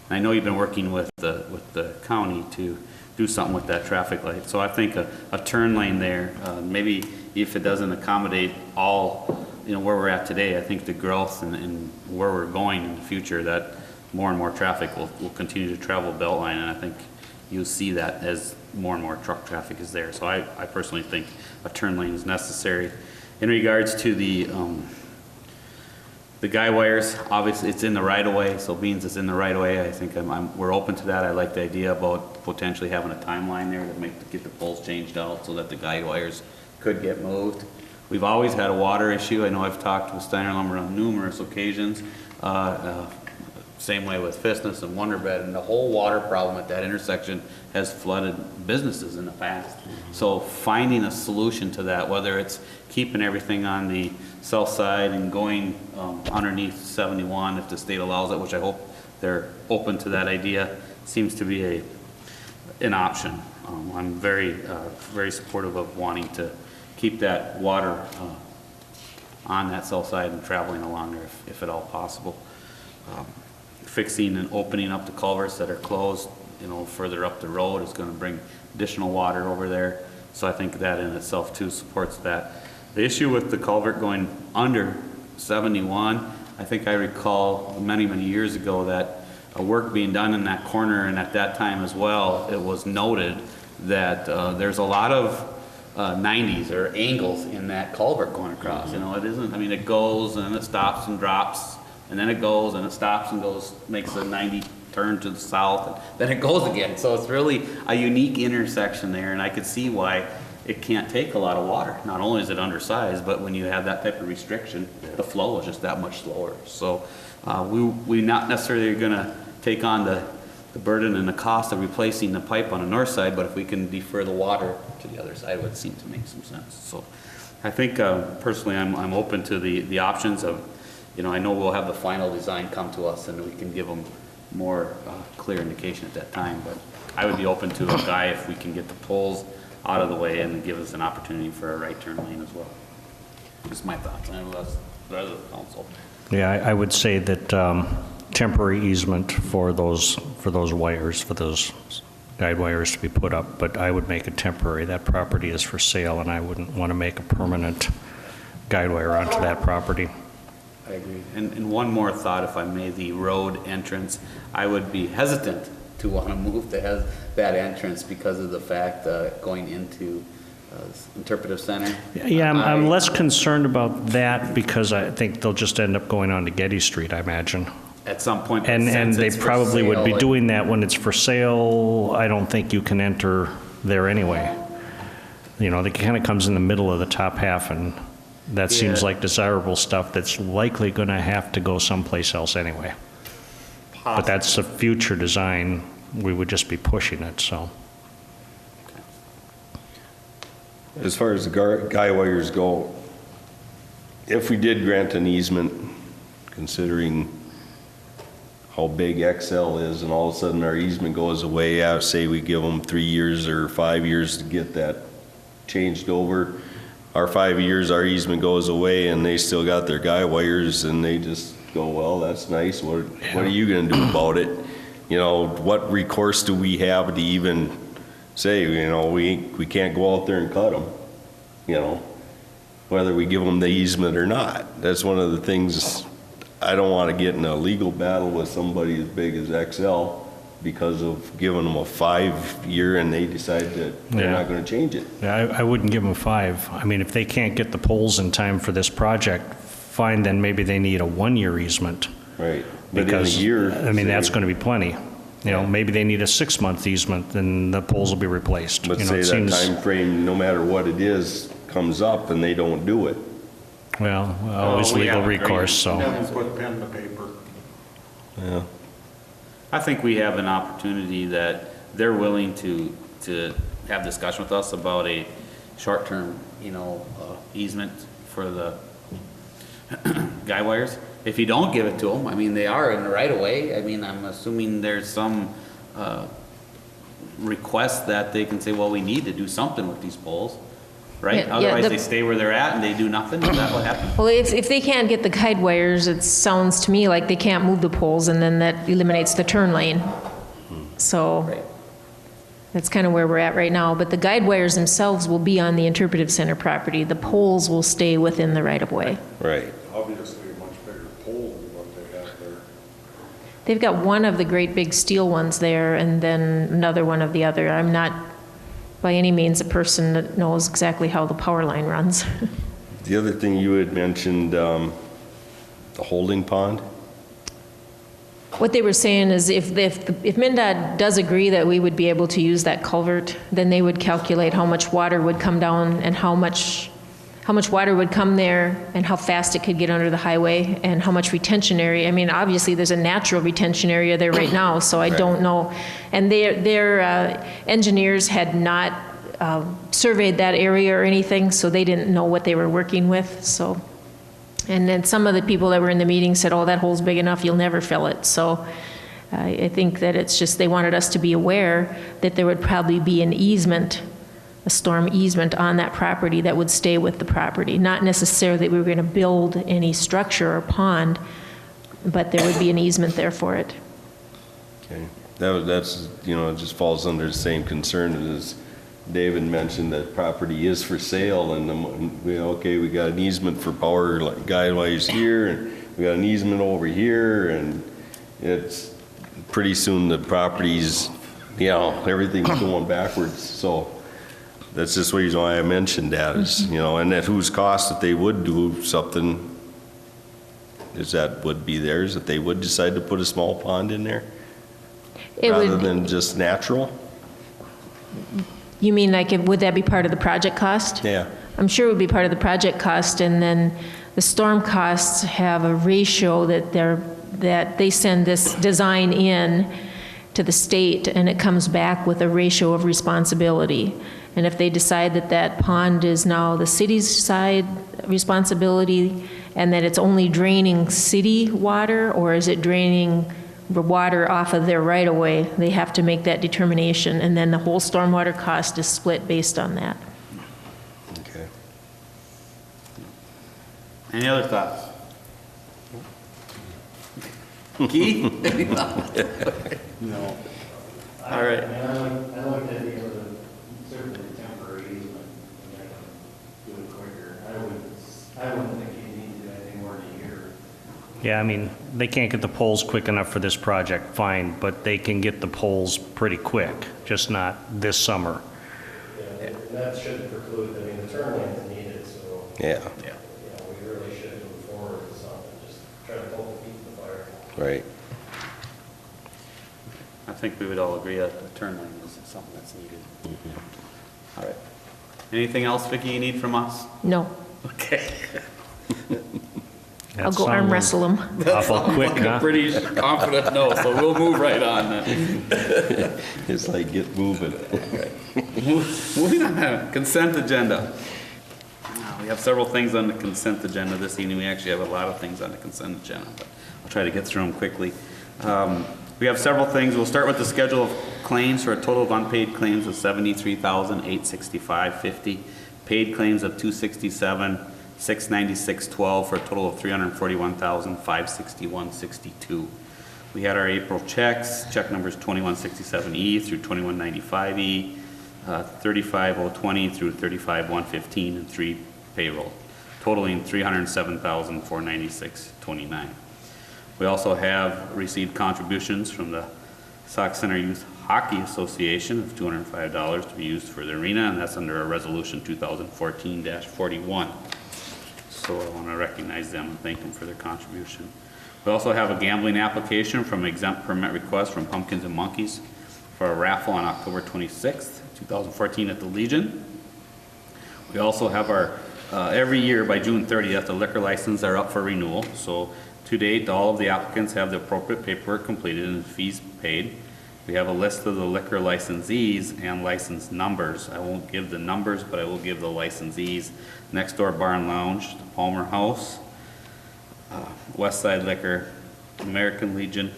I know you've been working with the county to do something with that traffic light. So I think a turn lane there, maybe if it doesn't accommodate all, where we're at today, I think the growth and where we're going in the future, that more and more traffic will continue to travel Beltline, and I think you'll see that as more and more truck traffic is there. So I personally think a turn lane is necessary. In regards to the guy wires, obviously it's in the right of way, so being it's in the right of way, I think we're open to that. I like the idea about potentially having a timeline there to get the poles changed out so that the guide wires could get moved. We've always had a water issue. I know I've talked with Steiner Lumber on numerous occasions. Same way with Fitness and Wonderbed, and the whole water problem at that intersection has flooded businesses in the past. So finding a solution to that, whether it's keeping everything on the south side and going underneath 71 if the state allows it, which I hope they're open to that idea, seems to be an option. I'm very supportive of wanting to keep that water on that south side and traveling along there if at all possible. Fixing and opening up the culverts that are closed, further up the road is going to bring additional water over there. So I think that in itself too supports that. The issue with the culvert going under 71, I think I recall many, many years ago that work being done in that corner, and at that time as well, it was noted that there's a lot of 90s or angles in that culvert going across. It isn't, it goes and it stops and drops, and then it goes and it stops and goes, makes a 90 turn to the south, and then it goes again. So it's really a unique intersection there, and I could see why it can't take a lot of water. Not only is it undersized, but when you have that type of restriction, the flow is just that much slower. So we're not necessarily going to take on the burden and the cost of replacing the pipe on the north side, but if we can defer the water to the other side, it would seem to make some sense. So I think personally I'm open to the options of, I know we'll have the final design come to us and we can give them more clear indication at that time, but I would be open to a guy if we can get the poles out of the way and give us an opportunity for a right turn lane as well. Just my thoughts, I know that's the other council.
Yeah, I would say that temporary easement for those wires, for those guide wires to be put up, but I would make it temporary. That property is for sale, and I wouldn't want to make a permanent guide wire onto that property.
I agree. And one more thought, if I may, the road entrance, I would be hesitant to want to move that entrance because of the fact going into interpretive center.
Yeah, I'm less concerned about that because I think they'll just end up going on to Getty Street, I imagine.
At some point.
And
since
they
it's for
probably would be
sale,
doing that when it's for sale. I don't think you can enter there anyway. You know, it kind of comes in the middle of the top half, and that seems
Yeah.
like desirable stuff that's likely going to have to go someplace else anyway. But that's a future design. We would just be pushing it, so.
As far as the guy wires go, if we did grant an easement, considering how big XL is, and all of a sudden our easement goes away, say we give them 3 years or 5 years to get that changed over, our 5 years, our easement goes away, and they still got their guy wires, and they just go, well, that's nice, what are you gonna do about it? You know, what recourse do we have to even say, you know, we can't go out there and cut them, you know, whether we give them the easement or not. That's one of the things, I don't want to get in a legal battle with somebody as big as XL because of giving them a 5-year and they decide that they're not going to change it.
Yeah, I wouldn't give them 5. I mean, if they can't get the poles in time for this project, fine, then maybe they need a 1-year easement.
Right. But in a
Because,
year,
I mean,
say-
that's going to be plenty. You know, maybe they need a 6-month easement, then the poles will be replaced.
But
You know,
say
it
that
seems-
time frame, no matter what it is, comes up and they don't do it.
Well, always
we
legal
have agreed.
recourse, so.
Never put pen to paper.
Yeah.
I think we have an opportunity that they're willing to have discussion with us about a short-term, easement for the guy wires. If you don't give it to them, I mean, they are in the right of way. I mean, I'm assuming there's some request that they can say, well, we need to do something with these poles, right?
Yeah,
Otherwise, they stay where they're at and they do nothing. Is that what happens?
Well, if they can't get the guide wires, it sounds to me like they can't move the poles, and then that eliminates the turn lane. So
Right.
that's kind of where we're at right now. But the guide wires themselves will be on the interpretive center property. The poles will stay within the right-of-way.
Right.
Obviously, a much bigger pole than what they have there.
They've got one of the great big steel ones there, and then another one of the other. I'm not by any means a person that knows exactly how the power line runs.
The other thing you had mentioned, the holding pond.
What they were saying is if MnDOT does agree that we would be able to use that culvert, then they would calculate how much water would come down and how much water would come there and how fast it could get under the highway and how much retention area. I mean, obviously, there's a natural retention area there right now, so I don't know. And their engineers had not surveyed that area or anything, so they didn't know what they were working with, so. And then some of the people that were in the meeting said, oh, that hole's big enough, you'll never fill it. So I think that it's just, they wanted us to be aware that there would probably be an easement, a storm easement on that property that would stay with the property. Not necessarily that we were going to build any structure or pond, but there would be an easement there for it.
Okay. That's, it just falls under the same concern as David mentioned, that property is for sale, and we got an easement for power guide wires here, and we got an easement over here, and it's pretty soon the property's, everything's going backwards. So that's just the reason why I mentioned that is, and at whose cost that they would do something, is that would be theirs, if they would decide to put a small pond in there, rather than just natural.
You mean like, would that be part of the project cost?
Yeah.
I'm sure it would be part of the project cost, and then the storm costs have a ratio that they send this design in to the state, and it comes back with a ratio of responsibility. And if they decide that that pond is now the city's side responsibility, and that it's only draining city water, or is it draining water off of their right-of-way, they have to make that determination, and then the whole stormwater cost is split based on that.
Okay.
Any other thoughts? Keith?
No.
All right.
I like the idea of certainly temporary easement, and I can do it quicker. I wouldn't think you need to do anything more than a year.
Yeah, I mean, they can't get the poles quick enough for this project, fine, but they can get the poles pretty quick, just not this summer.
Yeah, and that shouldn't preclude, I mean, the turn lane is needed, so,
Yeah,
you know, we really should move forward with something, just try to pull the feet to the fire.
right.
I think we would all agree that the turn lane is something that's needed. All right. Anything else, Vicki, you need from us?
No,
Okay.
I'll go arm wrestle them.
Awful quick,
Like a
huh?
pretty confident no, so we'll move right on then.
It's like, get moving.
Moving on, consent agenda. We have several things on the consent agenda this evening. We actually have a lot of things on the consent agenda, but I'll try to get through them quickly. We have several things. We'll start with the schedule of claims for a total of unpaid claims of $73,865.50. Paid claims of $267,696.12 for a total of $341,561.62. We had our April checks, check numbers 2167E through 2195E, 35020 through 35115, and 3 payroll, totaling $307,496.29. We also have received contributions from the Sauk Center Youth Hockey Association of $205 to be used for the arena, and that's under a resolution 2014-41. So I want to recognize them and thank them for their contribution. We also have a gambling application from exempt permit request from Pumpkins and Monkeys for a raffle on October 26th, 2014 at the Legion. We also have our, every year by June 30th, the liquor licenses are up for renewal. So to date, all of the applicants have the appropriate paperwork completed and fees paid. We have a list of the liquor licensees and license numbers. I won't give the numbers, but I will give the licensees. Next Door Bar and Lounge, the Palmer House, West Side Liquor, American Legion,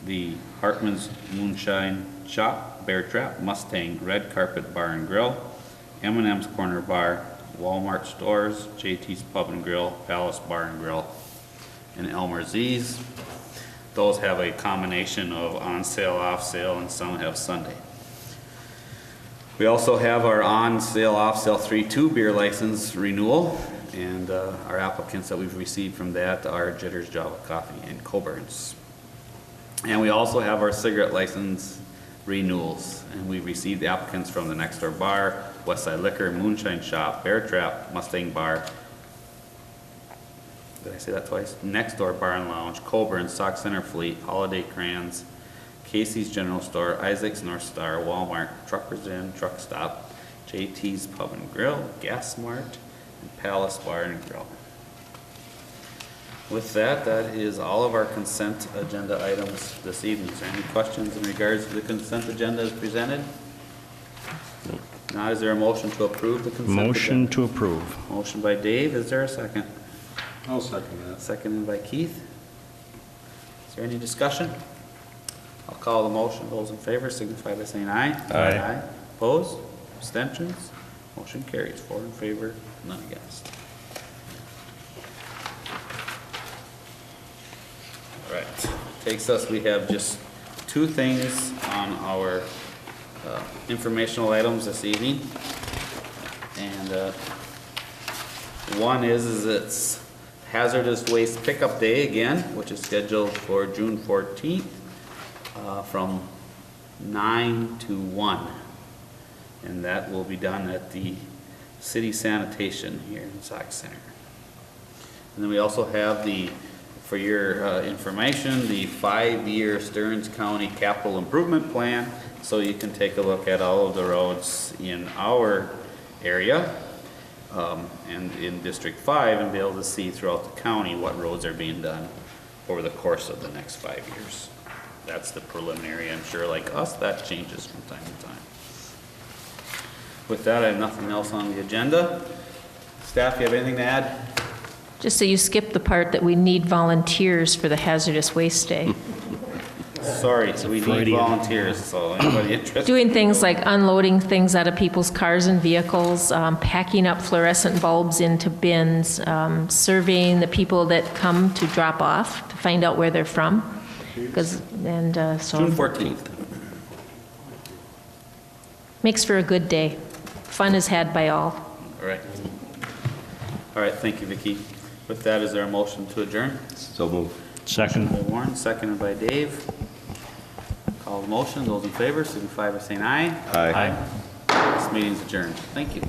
the Hartman's Moonshine Shop, Bear Trap, Mustang, Red Carpet Bar and Grill, M&M's Corner Bar, Walmart Stores, JT's Pub and Grill, Palace Bar and Grill, and Elmer Z's. Those have a combination of on sale, off sale, and some have Sunday. We also have our on sale, off sale 3-2 beer license renewal, and our applicants that we've received from that are Jitters, Java Coffee, and Coburn's. And we also have our cigarette license renewals, and we received applicants from the Next Door Bar, West Side Liquor, Moonshine Shop, Bear Trap, Mustang Bar, did I say that twice? Next Door Bar and Lounge, Coburn's, Sauk Center Fleet, Holiday Crayons, Casey's General Store, Isaac's North Star, Walmart, Truckers Inn, Truck Stop, JT's Pub and Grill, Gas Mart, and Palace Bar and Grill. With that, that is all of our consent agenda items this evening. Is there any questions in regards to the consent agenda as presented? Now, is there a motion to approve the consent agenda?
Motion to approve.
Motion by Dave, is there a second?
I'll second that.
Seconded by Keith. Is there any discussion? I'll call the motion. Those in favor signify by saying aye.
Aye.
Opposed? Abstentions? Motion carries. 4 in favor, none against. All right. Takes us, we have just 2 things on our informational items this evening. And one is it's Hazardous Waste Pickup Day again, which is scheduled for June 14th from 9 to 1. And that will be done at the City Sanitation here in Sauk Center. And then we also have for your information, the 5-year Stearns County Capital Improvement Plan. So you can take a look at all of the roads in our area. And in District 5 and be able to see throughout the county what roads are being done over the course of the next 5 years. That's the preliminary. I'm sure like us, that changes from time to time. With that, I have nothing else on the agenda. Staff, you have anything to add?
Just so you skip the part that we need volunteers for the hazardous waste day.
Sorry, so we need
Freudian.
volunteers, so anybody interested?
Doing things like unloading things out of people's cars and vehicles, packing up fluorescent bulbs into bins, surveying the people that come to drop off to find out where they're from.
June
So
14th.
makes for a good day. Fun is had by all.
All right. All right, thank you, Vicki. With that, is there a motion to adjourn?
So move.
Second.
By Warren, seconded by Dave. Call the motion. Those in favor signify by saying aye.
Aye.
This meeting's adjourned. Thank you.